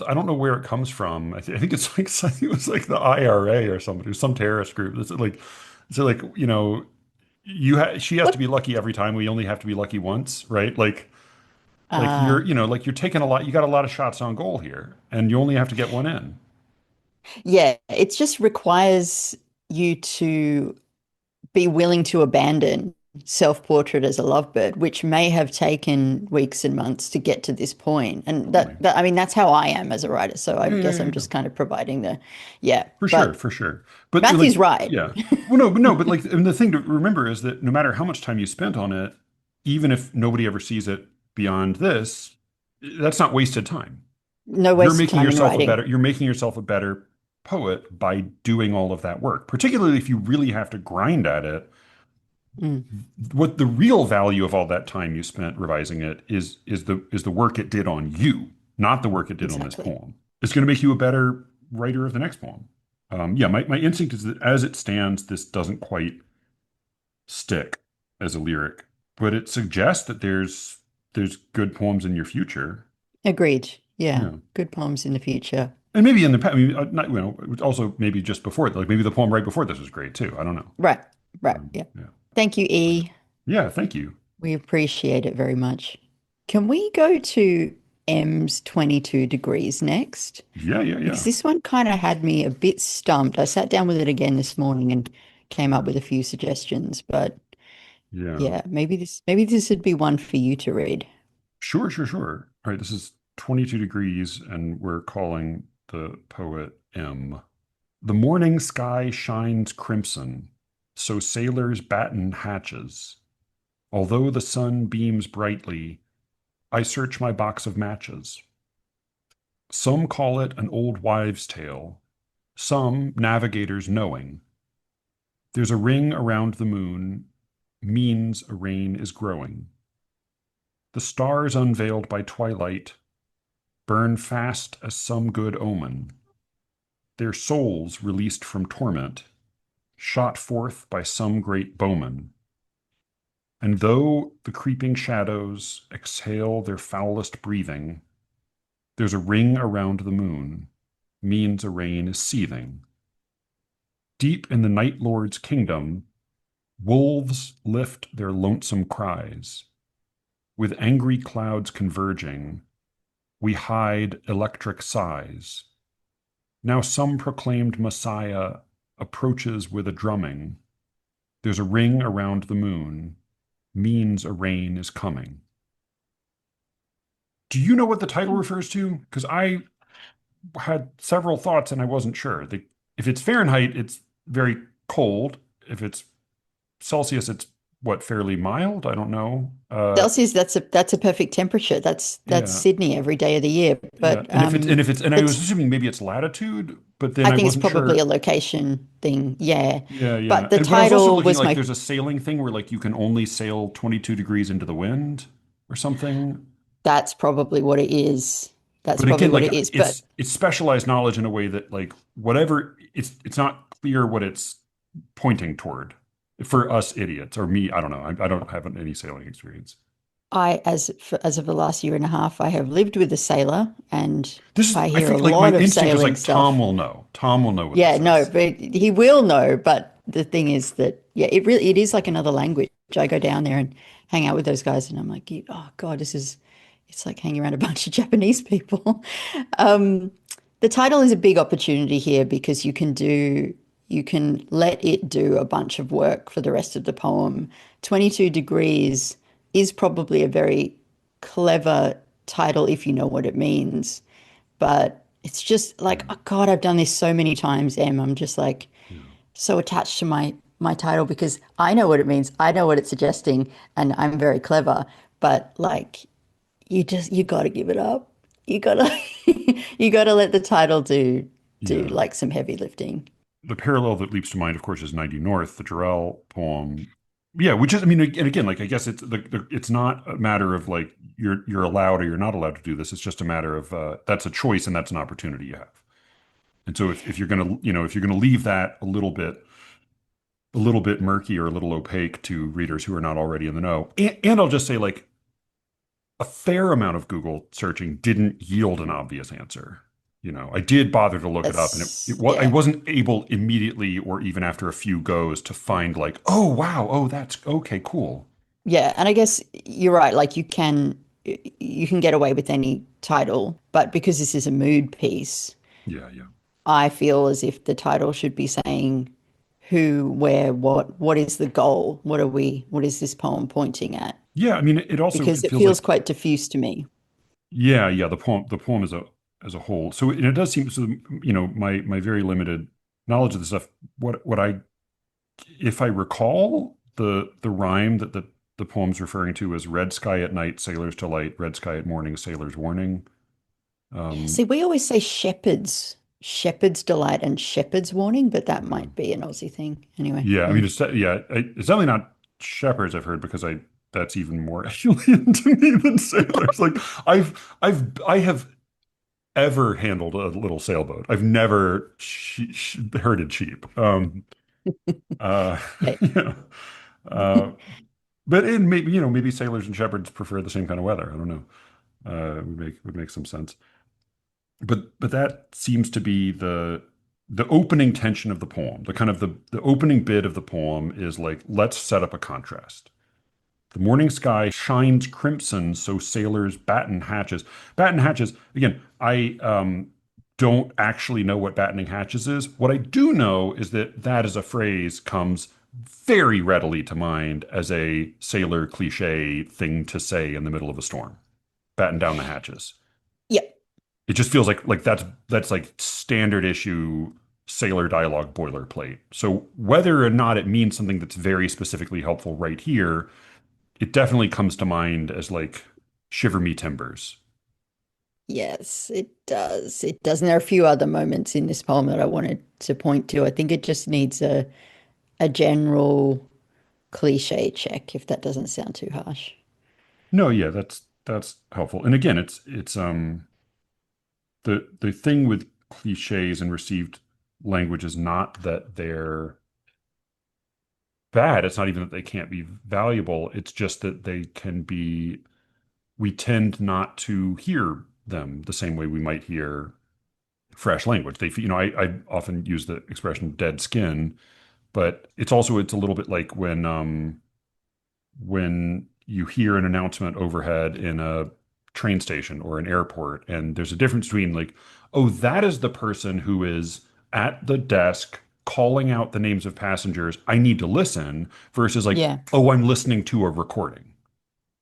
I don't know where it comes from. I think it's like I think it was like the IRA or somebody, some terrorist group. It's like she has to what be lucky every time. We only have to be lucky once, right? Like uh you're taking a lot. You got a lot of shots on goal here, and you only have to get one in. yeah, it just requires you to be willing to abandon self-portrait as a lovebird, which may have taken weeks and months to get to this point. And Totally. that I mean, that's how I am as a writer. So I Yeah, yeah, guess yeah, I'm yeah. just kind of providing yeah. For sure, But for sure. But like, Matthew's right. yeah. Well, no, but no, but like, and the thing to remember is that no matter how much time you spent on it, even if nobody ever sees it beyond this, that's not wasted time. No waste of time in writing. You're making yourself a better poet by doing all of that work, particularly if you really have to grind at it. Mm, What the real value of all that time you spent revising it is the work it did on you, not the work it did on this exactly. poem. It's going to make you a better writer of the next poem. Yeah, my instinct is that as it stands, this doesn't quite stick as a lyric, but it suggests that there's good poems in your future. Agreed. Yeah. Yeah, Good poems in the future. and maybe in the past, I mean, not also maybe just before, like maybe the poem right before this was great too. I don't know. Right. Right. Yeah. Yeah, Thank you, E. yeah. Thank you. We appreciate it very much. Can we go to M's 22 degrees next? Yeah, yeah, Because yeah, this one kind of had me a bit stumped. I sat down with it again this morning and came up with a few suggestions, but yeah. yeah, maybe this would be one for you to read. Sure, sure, sure. All right, this is 22 degrees, and we're calling the poet M. The morning sky shines crimson, so sailors batten hatches. Although the sun beams brightly, I search my box of matches. Some call it an old wives' tale, some navigators knowing. There's a ring around the moon, means a rain is growing. The stars unveiled by twilight burn fast as some good omen, their souls released from torment, shot forth by some great bowman. And though the creeping shadows exhale their foulest breathing, there's a ring around the moon, means a rain is seething. Deep in the Night Lord's kingdom, wolves lift their lonesome cries. With angry clouds converging, we hide electric sighs. Now some proclaimed Messiah approaches with a drumming. There's a ring around the moon, means a rain is coming. Do you know what the title refers to? Because I had several thoughts and I wasn't sure. If it's Fahrenheit, it's very cold. If it's Celsius, it's what, fairly mild? I don't know. Celsius, that's a perfect temperature. That's Yeah, Sydney every day of the year. yeah. But And I was it's assuming maybe it's latitude, but then I I think it's wasn't probably a sure. location thing. Yeah. Yeah, yeah. But the But I was also title looking was like my there's a sailing thing where like you can only sail 22 degrees into the wind or something. That's probably what it is. That's But probably again, what like it is. But it's specialized knowledge in a way that like whatever it's not clear what it's pointing toward for us idiots or me. I don't know. I don't have any sailing experience. as of the last year and a half, I have lived with a sailor, and This is I I hear a think like my lot of instinct is sailing like Tom stuff. will know. Tom will know what Yeah, this no, is. but he will know. But the thing is that, yeah, it is like another language. I go down there and hang out with those guys, and I'm like, oh God, it's like hanging around a bunch of Japanese people. Um, the title is a big opportunity here because you can let it do a bunch of work for the rest of the poem. 22 degrees is probably a very clever title if you know what it means. But it's just like, Yeah, oh God, I've done this so many times, Em. I'm just like yeah. so attached to my title because I know what it means. I know what it's suggesting, and I'm very clever. But like, you got to give it up. You gotta you gotta let the title do Yeah. like some heavy lifting. The parallel that leaps to mind, of course, is 90 North, the Jarrell poem. Yeah, which is, I mean, and again, like I guess it's not a matter of like you're allowed or you're not allowed to do this. It's just a matter of that's a choice and that's an opportunity you have. And so if you're gonna, if you're gonna leave that a little bit murky or a little opaque to readers who are not already in the know, and I'll just say like a fair amount of Google searching didn't yield an obvious answer. I did bother to look it up, and I Yeah. wasn't able immediately or even after a few goes to find like, oh wow, oh that's okay, cool. Yeah, and I guess you're right. Like you can get away with any title, but because this is a mood piece, Yeah, yeah, I feel as if the title should be saying who, where, what is the goal? What is this poem pointing at? yeah. I mean, Because it it feels feels like quite diffuse to me. yeah, yeah. The poem as a whole. So and it does seem so. My very limited knowledge of the stuff. What I if I recall the rhyme that the poem's referring to is red sky at night, sailors delight, red sky at morning, sailors warning. Yeah, Um, see, we always say shepherd's delight and shepherd's warning, but that yeah, might be an Aussie thing. Anyway, yeah. I mean, it's definitely not shepherds. I've heard because I that's even more alien to me than sailors. Like I have ever handled a little sailboat. I've never herded sheep. Uh, Hey, yeah. Uh, but in maybe maybe sailors and shepherds prefer the same kind of weather. I don't know. Would make some sense. But that seems to be the opening tension of the poem. The kind of the opening bit of the poem is like, let's set up a contrast. The morning sky shines crimson, so sailors batten hatches. Batten hatches, again, I don't actually know what battening hatches is. What I do know is that that as a phrase comes very readily to mind as a sailor cliche thing to say in the middle of a storm. Batten down the hatches. yeah, It just feels like that's like standard issue sailor dialogue boilerplate. So whether or not it means something that's very specifically helpful right here, it definitely comes to mind as like shiver me timbers. yes, it does. It does. And there are a few other moments in this poem that I wanted to point to. I think it just needs a general cliche check, if that doesn't sound too harsh. No, yeah, that's helpful. And again, it's the thing with cliches and received language is not that they're bad. It's not even that they can't be valuable. It's just that they can be, we tend not to hear them the same way we might hear fresh language. I often use the expression dead skin, but it's a little bit like when you hear an announcement overhead in a train station or an airport, and there's a difference between like, oh, that is the person who is at the desk calling out the names of passengers, I need to listen, versus like, Yeah. oh, I'm listening to a recording.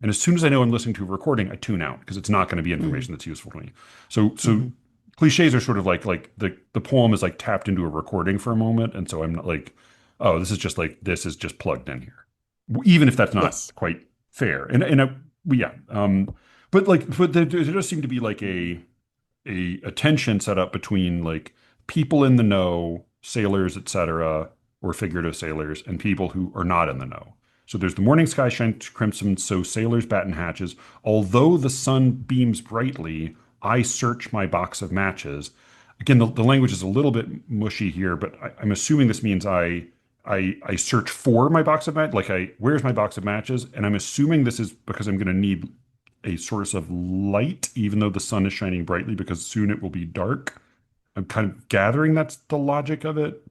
And as soon as I know I'm listening to a recording, I tune out because it's not going to be Mm, information that's useful to me. So hmm. cliches are sort of like the poem is like tapped into a recording for a moment, and so I'm not like, oh, this is just plugged in here, even if that's not Yes. quite fair. Yeah, but there does seem to be like a tension set up between like people in the know, sailors, etc., or figurative sailors, and people who are not in the know. So there's the morning sky shines crimson, so sailors batten hatches. Although the sun beams brightly, I search my box of matches. Again, the language is a little bit mushy here, but I'm assuming this means I search for my box of matches. Like where's my box of matches? And I'm assuming this is because I'm going to need a source of light, even though the sun is shining brightly, because soon it will be dark. I'm kind of gathering that's the logic of it.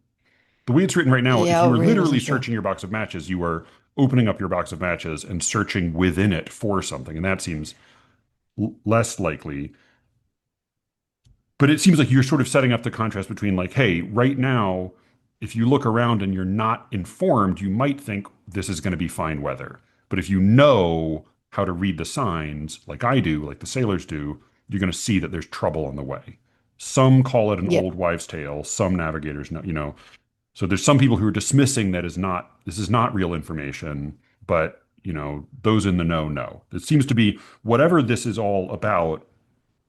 The way it's written right now, if Yeah, I you are really literally wasn't sure. searching your box of matches, you are opening up your box of matches and searching within it for something. And that seems less likely. But it seems like you're sort of setting up the contrast between, like, hey, right now, if you look around and you're not informed, you might think this is going to be fine weather. But if you know how to read the signs, like I do, like the sailors do, you're going to see that there's trouble on the way. Some call it an Yep. old wives' tale. Some navigators know. So there's some people who are dismissing that is not this is not real information, but those in the know. It seems to be whatever this is all about,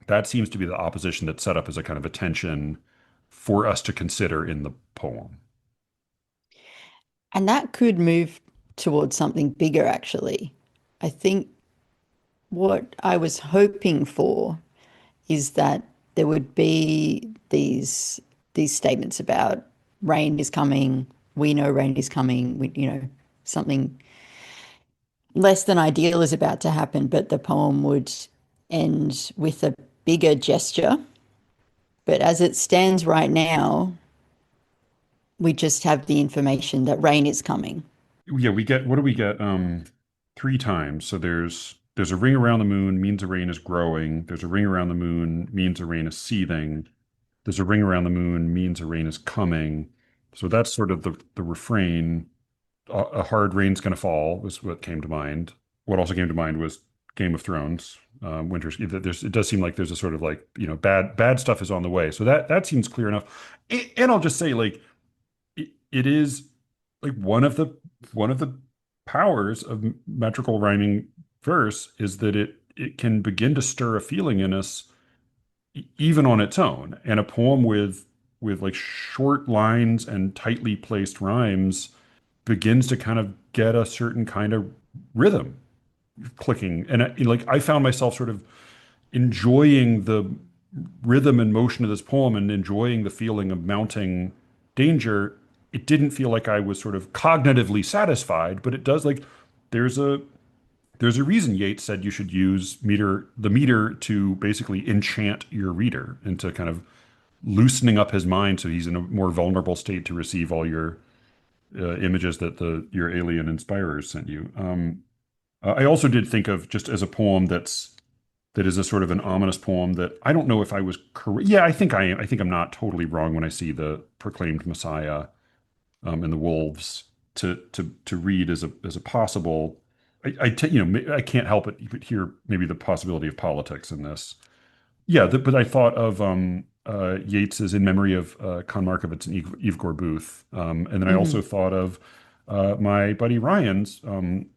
that seems to be the opposition that's set up as a kind of a tension for us to consider in the poem. And that could move towards something bigger, actually. I think what I was hoping for is that there would be these statements about rain is coming, we know rain is coming, something less than ideal is about to happen, but the poem would end with a bigger gesture. But as it stands right now, we just have the information that rain is coming. Yeah, we get what do we get? Three times. So there's a ring around the moon means a rain is growing. There's a ring around the moon means a rain is seething. There's a ring around the moon means a rain is coming. So that's sort of the refrain. A hard rain's going to fall was what came to mind. What also came to mind was Game of Thrones. Winter's. It does seem like there's a sort of like bad stuff is on the way. So that seems clear enough. And I'll just say like it is like one of the powers of metrical rhyming verse is that it can begin to stir a feeling in us even on its own. And a poem with like short lines and tightly placed rhymes begins to kind of get a certain kind of rhythm clicking. And like I found myself sort of enjoying the rhythm and motion of this poem and enjoying the feeling of mounting danger. It didn't feel like I was sort of cognitively satisfied, but it does like there's a there's a reason Yeats said you should use the meter to basically enchant your reader into kind of loosening up his mind so he's in a more vulnerable state to receive all your images that your alien inspirers sent you. I also did think of just as a poem that is a sort of an ominous poem that I don't know if I was correct. Yeah, I think I am. I think I'm not totally wrong when I see the proclaimed Messiah and the wolves to read as a possible. I can't help but hear maybe the possibility of politics in this. Yeah, but I thought of Yeats's In Memory of Con Markovitz and Yvgor Booth. And then I also Hmm. thought of my buddy Ryan's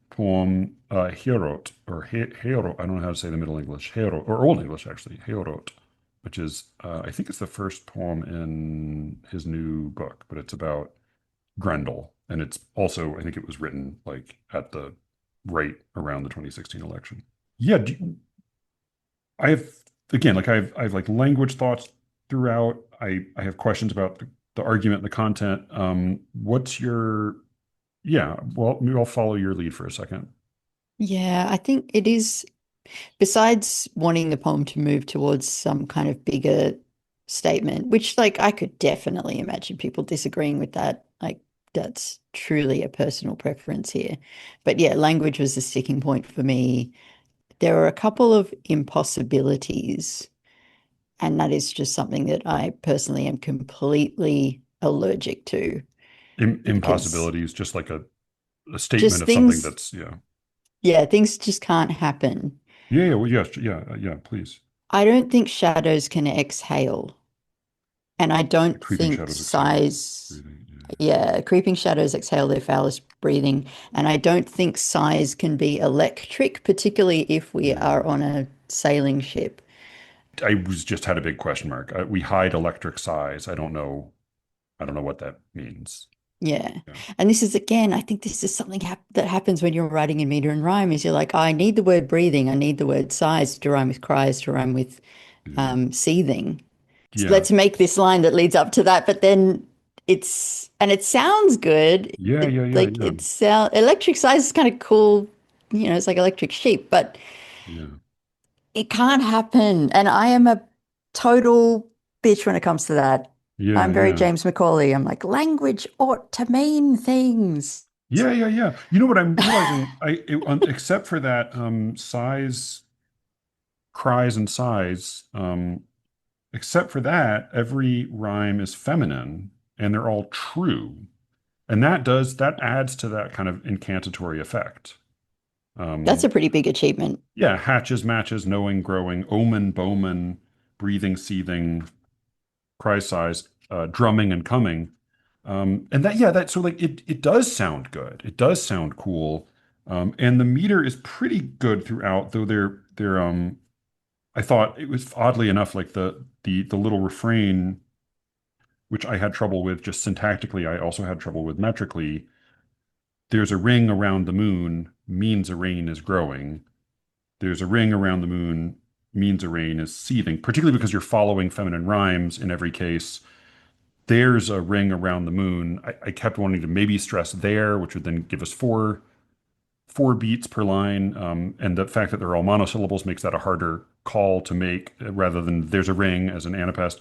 poem Heorot, or Heorot. I don't know how to say the Middle English, Heorot, or Old English actually, Heorot, which is, I think it's the first poem in his new book, but it's about Grendel. And it's also, I think it was written like at the right around the 2016 election. Yeah, I have again, like I have like language thoughts throughout. I have questions about the argument and the content. What's your yeah, well, maybe I'll follow your lead for a second. Yeah, I think it is, besides wanting the poem to move towards some kind of bigger statement, which like I could definitely imagine people disagreeing with that. Like that's truly a personal preference here. But yeah, language was the sticking point for me. There are a couple of impossibilities, and that is just something that I personally am completely allergic to because Impossibility is just like a statement just of something things, that's, yeah. yeah, things just can't happen. Yeah, yeah, well, yeah, yeah, yeah, please. I don't think shadows can exhale. And I The don't creeping think shadows exhale. size, Breathing. yeah, creeping shadows exhale their foulest breathing. And I don't think size can be electric, particularly if we Yeah. are Yeah. on a sailing ship. I was just had a big question mark. We hide electric size. I don't know. I don't know what that means. Yeah. Yeah. And this is again, I think this is something that happens when you're writing in meter and rhyme is you're like, oh, I need the word breathing. I need the word sighs to rhyme with cries, to rhyme with Yeah. seething. So Yeah. let's make this line that leads up to that. But then and it sounds good. Yeah. It Yeah. Yeah. like Yeah. it sound electric sighs is kind of cool. You know, it's like electric sheep, but Yeah. it can't happen. And I am a total bitch when it comes to that. Yeah. I'm very Yeah. James McCauley. I'm like, language ought to mean things. Yeah. Yeah. Yeah. You know what I'm realizing? Except for that size, cries and sighs, except for that, every rhyme is feminine and they're all true. And that adds to that kind of incantatory effect. That's Um, a pretty big achievement. yeah, hatches, matches, knowing, growing, omen, bowman, breathing, seething, cry size, drumming and coming. And that, yeah, that so like it does sound good. It does sound cool. And the meter is pretty good throughout, though they're I thought it was oddly enough like the little refrain, which I had trouble with just syntactically, I also had trouble with metrically. There's a ring around the moon means a rain is growing. There's a ring around the moon means a rain is seething, particularly because you're following feminine rhymes in every case. There's a ring around the moon. I kept wanting to maybe stress there, which would then give us four beats per line. And the fact that they're all monosyllables makes that a harder call to make rather than there's a ring as an anapest.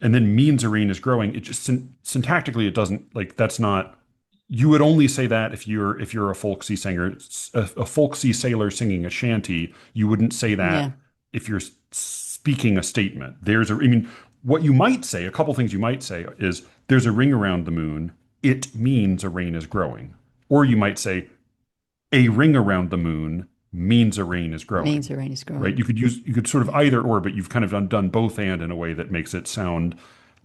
And then means a rain is growing. It just syntactically, it doesn't like that's not. You would only say that if you're a folksy singer, a folksy sailor singing a shanty. You wouldn't say Yeah. that if you're speaking a statement. I mean, what you might say, a couple things you might say is there's a ring around the moon. It means a rain is growing. Or you might say a ring around the moon means a rain is Means growing, the rain is right? growing. You could sort of either or, but you've kind of done both and in a way that makes it sound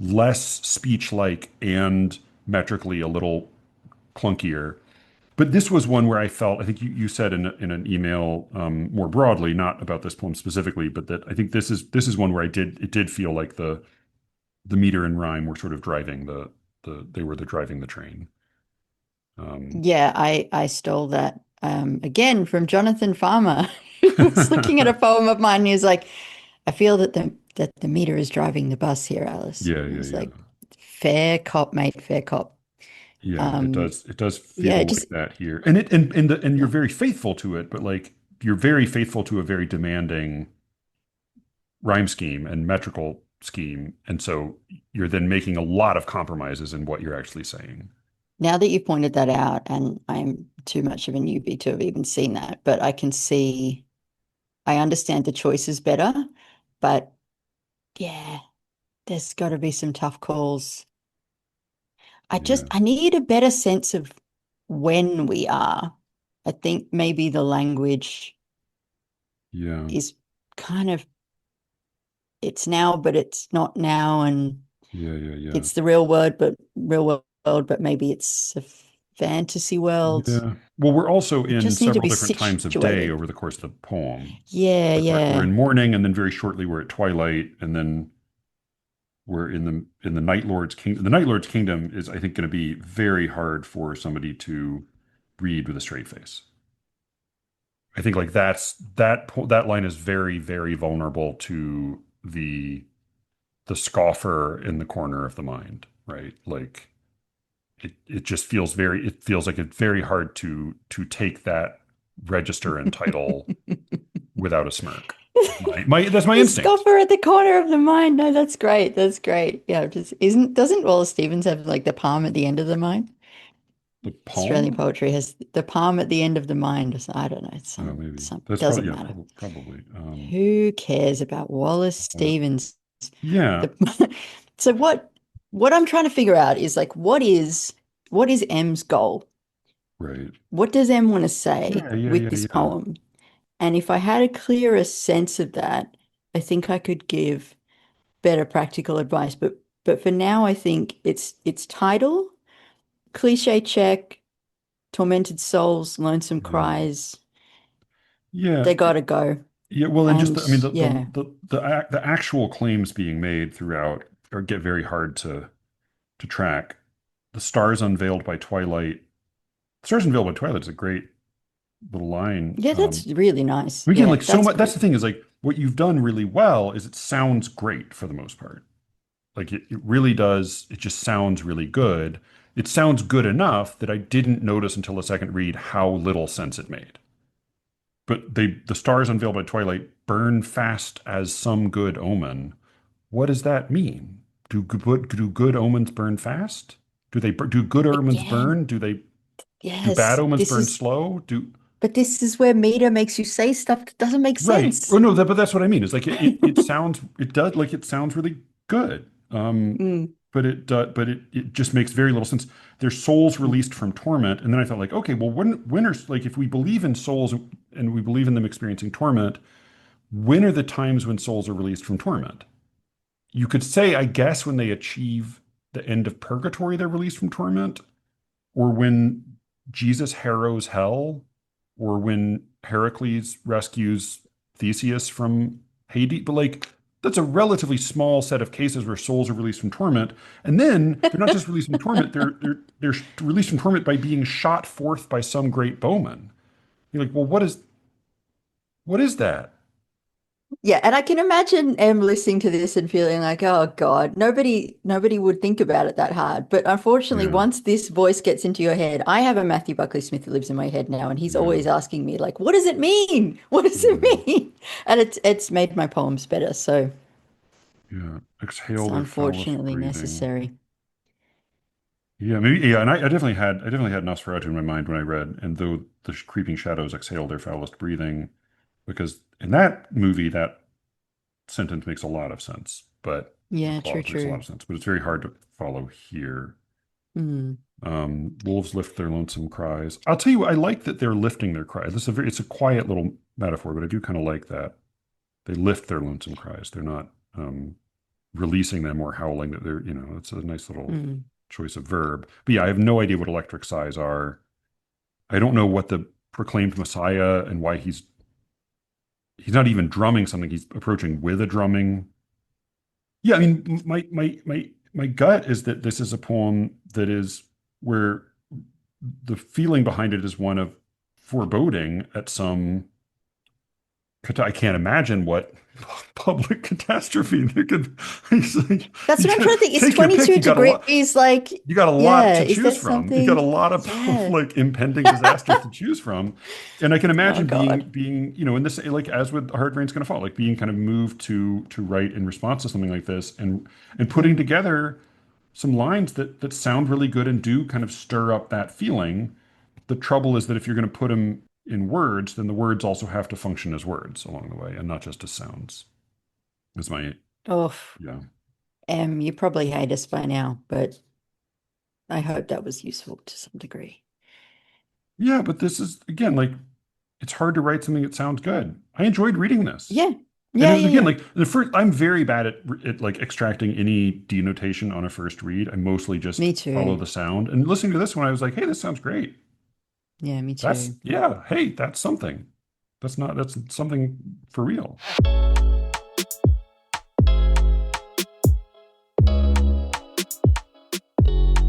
less speech-like and metrically a little clunkier. But this was one where I felt, I think you said in an email more broadly, not about this poem specifically, but that I think this is one where it did feel like the meter and rhyme were sort of driving they were the driving the train. Um, Yeah, I stole that again from Jonathan Farmer, who was looking at a poem of mine. And he was like, I feel that the meter is driving the bus here, Alice. yeah, And I yeah, was yeah. like, fair cop, mate, fair cop. Yeah, Um, it does yeah, feel like just that here. And and you're yeah. very faithful to it, but like you're very faithful to a very demanding rhyme scheme and metrical scheme. And so you're then making a lot of compromises in what you're actually saying. Now that you've pointed that out, and I'm too much of a newbie to have even seen that, but I can see, I understand the choices better. But yeah, there's got to be some tough calls. Yeah. I need a better sense of when we are. I think maybe the language Yeah. is kind of, it's now, but it's not now. And Yeah, yeah, yeah. it's the real word, but real world, but maybe it's a fantasy world. Yeah. Well, we're also We in just need to several be different times of day situated. over the course of the poem. Yeah, Like we're yeah. in morning and then very shortly we're at twilight and then we're in the Night Lord's kingdom. The Night Lord's kingdom is, I think, going to be very hard for somebody to read with a straight face. I think like that line is very, very vulnerable to the scoffer in the corner of the mind, right? Like it just feels it feels like it's very hard to take that register and title without a smirk. That's my The instinct. scoffer at the corner of the mind. No, that's great. That's great. Yeah, just doesn't Wallace Stevens have like the palm at the end of the mind? The Australian poem? poetry has the palm at the end of the mind. I don't know. It's Oh, maybe some that's probably doesn't yeah, matter. probably. Who cares about Wallace Uh, Stevens? yeah, The, so what? what I'm trying to figure out is like, what is M's goal? Right. What does M want to say Yeah, yeah, with yeah, this yeah. poem? And if I had a clearer sense of that, I think I could give better practical advice. But for now, I think it's title, cliche check, tormented souls, lonesome Yeah. cries. Yeah. They gotta go. Yeah, well, and just And I mean yeah, the actual claims being made throughout or get very hard to track. The stars unveiled by twilight. Stars unveiled by twilight is a great little line. yeah, that's really nice. Again, Yeah, like so that's much. That's good. the thing is like what you've done really well is it sounds great for the most part. Like it really does. It just sounds really good. It sounds good enough that I didn't notice until the second read how little sense it made. But the stars unveiled by twilight burn fast as some good omen. What does that mean? Do good omens burn fast? Do good omens Again, burn? Do bad yes, omens burn slow? Do but this is where meter makes you say stuff that doesn't make right? sense. Oh no, but that's what I mean. Is like it sounds it does like it sounds really good. Mm, But it just makes very little sense. Their souls released from torment, and then I thought like, okay, well, when are like if we believe in souls and we believe in them experiencing torment, when are the times when souls are released from torment? You could say, I guess, when they achieve the end of purgatory, they're released from torment, or when Jesus harrows hell, or when Heracles rescues Theseus from Hades. But like, that's a relatively small set of cases where souls are released from torment, and then they're not just released from torment; they're released from torment by being shot forth by some great bowman. You're like, well, what is that? yeah, and I can imagine Em listening to this and feeling like, oh God, nobody would think about it that hard. But unfortunately, Yeah, once this voice gets into your head, I have a Matthew Buckley Smith that lives in my head now, and he's yeah, always asking me, like, what does it mean? What does it yeah, mean? And it's made my poems better. So yeah. Exhale it's their foulest unfortunately breathing. necessary. Yeah, maybe. Yeah, and I definitely had Nosferatu in my mind when I read, and though the creeping shadows exhale their foulest breathing, because in that movie that sentence makes a lot of sense, but the Yeah, true, clause makes a lot true. of sense, but it's very hard to follow here. Mm, Wolves lift their lonesome cries. I'll tell you, I like that they're lifting their cries. It's a quiet little metaphor, but I do kind of like that they lift their lonesome cries. They're not releasing them or howling. That they're, it's a nice little mm. choice of verb. But yeah, I have no idea what electric sighs are. I don't know what the proclaimed Messiah and why he's not even drumming something. He's approaching with a drumming. Yeah, I mean, my gut is that this is a poem that is where the feeling behind it is one of foreboding at some. I can't imagine what public catastrophe they could. He's like, That's you what I'm got trying to think. Is take your pick. 22 degrees like, You got a lot yeah, to is choose that from. You got a something? lot of Yeah. like impending disasters to choose from, and I can Oh imagine God. being in this like as with Hard Rain's Gonna Fall, like being kind of moved to write in response to something like this, and putting Mm. together some lines that sound really good and do kind of stir up that feeling. The trouble is that if you're going to put them in words, then the words also have to function as words along the way and not just as sounds. Is my Oh, yeah. you probably hate us by now, but I hope that was useful to some degree. Yeah, but this is again like it's hard to write something that sounds good. I enjoyed reading this. Yeah. And Yeah, it was yeah, again yeah. like the first I'm very bad at like extracting any denotation on a first read. I mostly just Me follow too. the sound. And listening to this one, I was like, hey, this sounds great. Yeah, me too. Hey, that's something. That's something for real.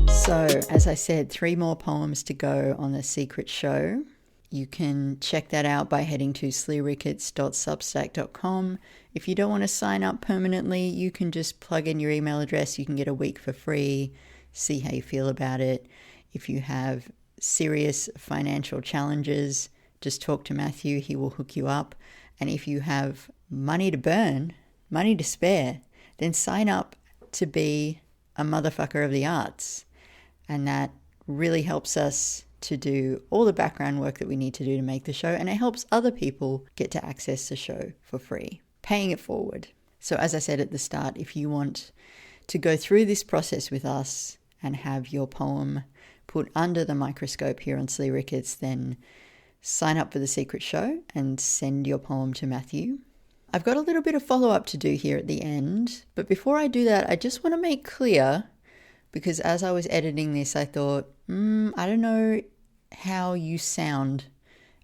So, as I said, 3 more poems to go on the secret show. You can check that out by heading to sleerickets.substack.com. If you don't want to sign up permanently, you can just plug in your email address. You can get a week for free, see how you feel about it. If you have serious financial challenges, just talk to Matthew. He will hook you up. And if you have money to burn, money to spare, then sign up to be a motherfucker of the arts. And that really helps us to do all the background work that we need to do to make the show. And it helps other people get to access the show for free, paying it forward. So as I said at the start, if you want to go through this process with us and have your poem put under the microscope here on SLE Ricketts, then sign up for the secret show and send your poem to Matthew. I've got a little bit of follow-up to do here at the end, but before I do that, I just want to make clear, because as I was editing this, I thought, I don't know how you sound,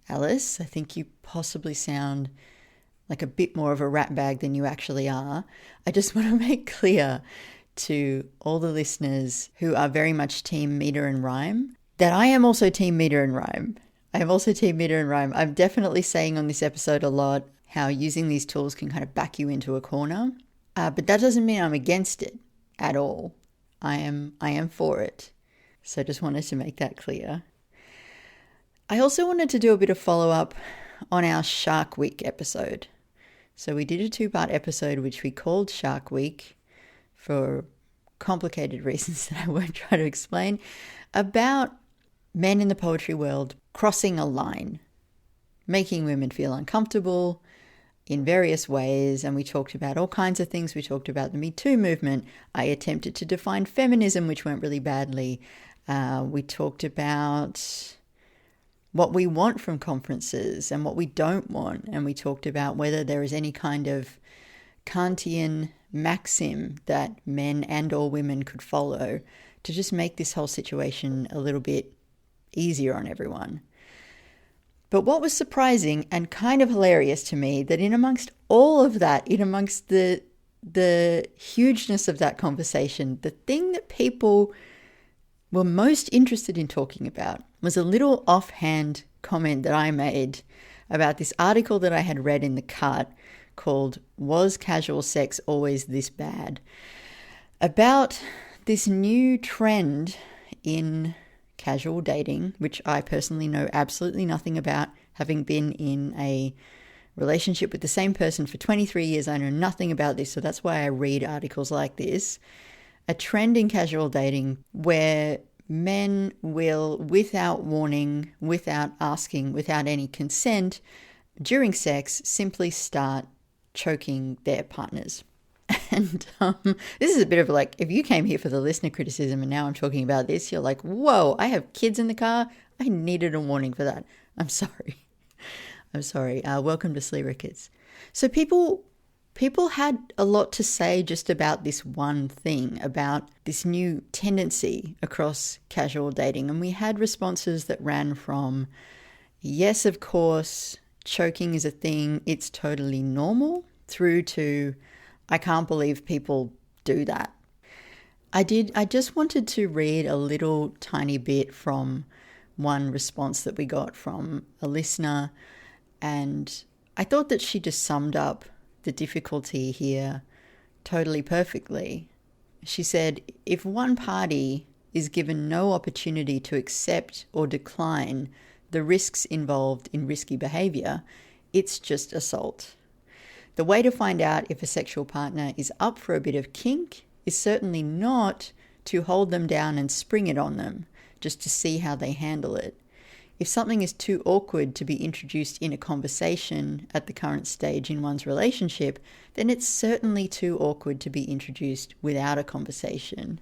Alice. I think you possibly sound like a bit more of a rat bag than you actually are. I just want to make clear to all the listeners who are very much team meter and rhyme that I am also team meter and rhyme. I'm definitely saying on this episode a lot how using these tools can kind of back you into a corner. But that doesn't mean I'm against it at all. I am for it. So just wanted to make that clear. I also wanted to do a bit of follow-up on our Shark Week episode. So we did a 2-part episode which we called Shark Week for complicated reasons that I won't try to explain, about men in the poetry world crossing a line, making women feel uncomfortable in various ways. And we talked about all kinds of things. We talked about the Me Too movement. I attempted to define feminism, which went really badly. We talked about what we want from conferences and what we don't want. And we talked about whether there is any kind of Kantian maxim that men and or women could follow to just make this whole situation a little bit easier on everyone. But what was surprising and kind of hilarious to me, that in amongst all of that, in amongst the hugeness of that conversation, the thing that people were most interested in talking about was a little offhand comment that I made about this article that I had read in The Cut called "Was Casual Sex Always This Bad?" about this new trend in casual dating, which I personally know absolutely nothing about, having been in a relationship with the same person for 23 years. I know nothing about this, so that's why I read articles like this. A trend in casual dating where men will, without warning, without asking, without any consent, during sex, simply start choking their partners. And this is a bit of like, if you came here for the listener criticism and now I'm talking about this, you're like, whoa, I have kids in the car. I needed a warning for that. I'm sorry. Welcome to SLE Ricketts. So people had a lot to say just about this one thing, about this new tendency across casual dating. And we had responses that ran from, yes, of course, choking is a thing, it's totally normal, through to, I can't believe people do that. I just wanted to read a little tiny bit from one response that we got from a listener, and I thought that she just summed up the difficulty here totally perfectly. She said, if one party is given no opportunity to accept or decline the risks involved in risky behavior, it's just assault. The way to find out if a sexual partner is up for a bit of kink is certainly not to hold them down and spring it on them, just to see how they handle it. If something is too awkward to be introduced in a conversation at the current stage in one's relationship, then it's certainly too awkward to be introduced without a conversation.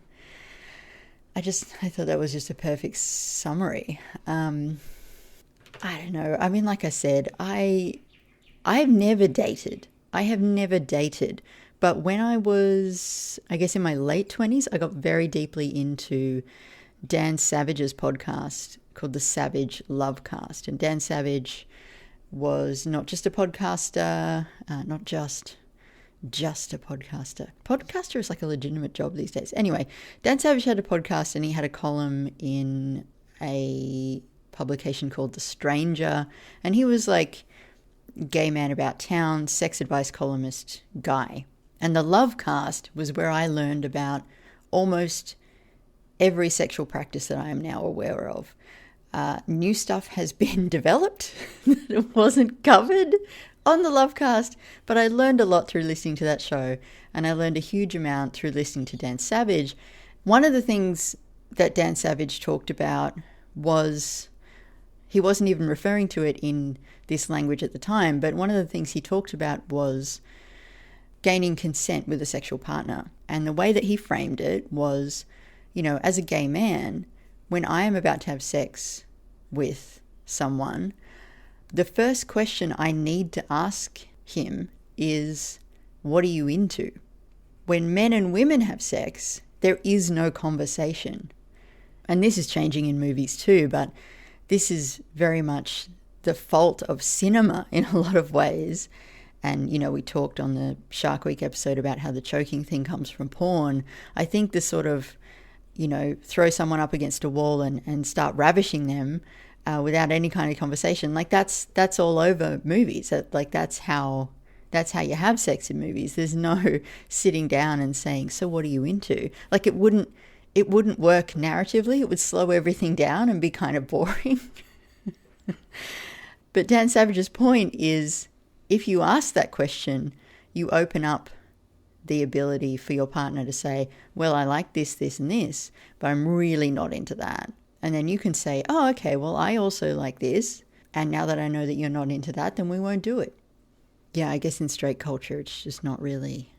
I thought that was just a perfect summary. I don't know. I mean, like I said, I've never dated. But when I was, I guess in my late 20s, I got very deeply into Dan Savage's podcast called The Savage Lovecast. And Dan Savage was not just a podcaster, not just a podcaster. Podcaster is like a legitimate job these days. Anyway, Dan Savage had a podcast and he had a column in a publication called The Stranger. And he was like gay man about town, sex advice columnist guy. And the Lovecast was where I learned about almost every sexual practice that I am now aware of. New stuff has been developed that wasn't covered on the Lovecast, but I learned a lot through listening to that show, and I learned a huge amount through listening to Dan Savage. One of the things that Dan Savage talked about was, he wasn't even referring to it in this language at the time, but one of the things he talked about was gaining consent with a sexual partner. And the way that he framed it was, you know, as a gay man, when I am about to have sex with someone, the first question I need to ask him is, what are you into? When men and women have sex, there is no conversation. And this is changing in movies too, but this is very much the fault of cinema in a lot of ways. And, you know, we talked on the Shark Week episode about how the choking thing comes from porn. I think the sort of, you know, throw someone up against a wall and start ravishing them without any kind of conversation, like that's all over movies. That's how you have sex in movies. There's no sitting down and saying, so what are you into? Like it wouldn't work narratively. It would slow everything down and be kind of boring. But Dan Savage's point is, if you ask that question, you open up the ability for your partner to say, well, I like this, this, and this, but I'm really not into that. And then you can say, oh, okay, well, I also like this. And now that I know that you're not into that, then we won't do it. Yeah, I guess in straight culture, it's just not really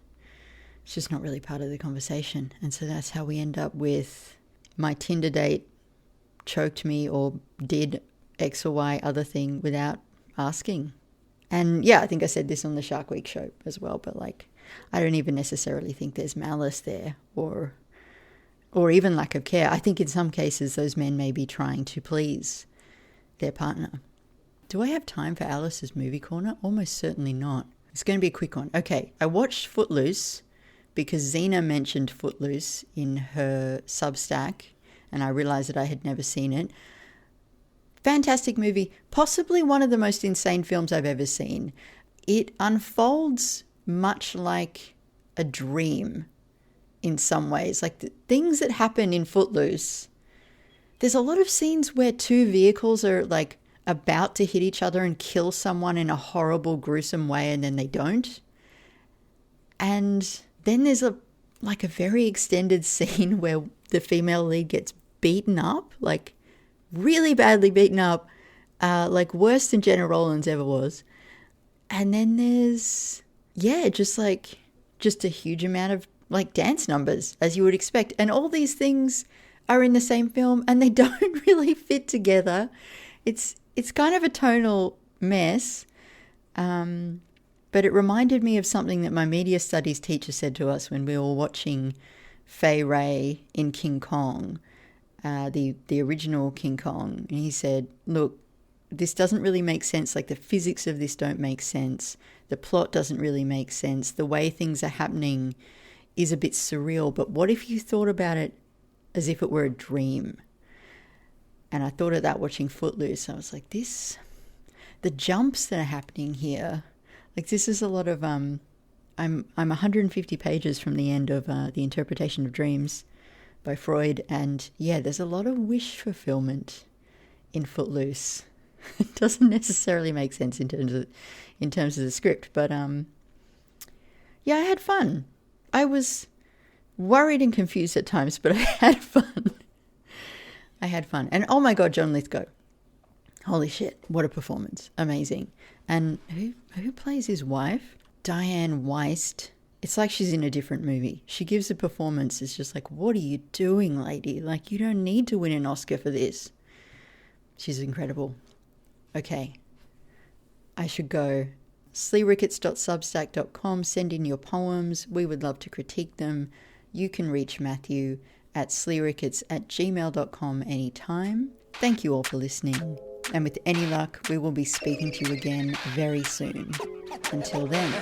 part of the conversation. And so that's how we end up with my Tinder date choked me or did X or Y other thing without asking. And yeah, I think I said this on the Shark Week show as well, but like, I don't even necessarily think there's malice there or even lack of care. I think in some cases those men may be trying to please their partner. Do I have time for Alice's movie corner? Almost certainly not. It's going to be a quick one. Okay, I watched Footloose because Xena mentioned Footloose in her Substack and I realized that I had never seen it. Fantastic movie, possibly one of the most insane films I've ever seen. It unfolds much like a dream in some ways. Like the things that happen in Footloose, there's a lot of scenes where two vehicles are like about to hit each other and kill someone in a horrible, gruesome way, and then they don't. And then there's a very extended scene where the female lead gets beaten up, like really badly beaten up, like worse than Jenna Rollins ever was. And then there's, just a huge amount of like dance numbers, as you would expect. And all these things are in the same film and they don't really fit together. It's kind of a tonal mess. But it reminded me of something that my media studies teacher said to us when we were watching Fay Wray in King Kong, the original King Kong. And he said, look, this doesn't really make sense. Like the physics of this don't make sense. The plot doesn't really make sense. The way things are happening is a bit surreal. But what if you thought about it as if it were a dream? And I thought of that watching Footloose. I was like, the jumps that are happening here, like this is a lot of, I'm 150 pages from the end of The Interpretation of Dreams by Freud. And yeah, there's a lot of wish fulfillment in Footloose. It doesn't necessarily make sense in terms of the script, but yeah, I had fun. I was worried and confused at times, but I had fun. I had fun. And oh my God, John Lithgow. Holy shit, what a performance. Amazing. And who plays his wife? Diane Weist. It's like she's in a different movie. She gives a performance. It's just like, what are you doing, lady? Like, you don't need to win an Oscar for this. She's incredible. Okay, I should go. SLEERICKETS.substack.com. Send in your poems. We would love to critique them. You can reach Matthew at SLEERICKETS@gmail.com anytime. Thank you all for listening. And with any luck, we will be speaking to you again very soon. Until then.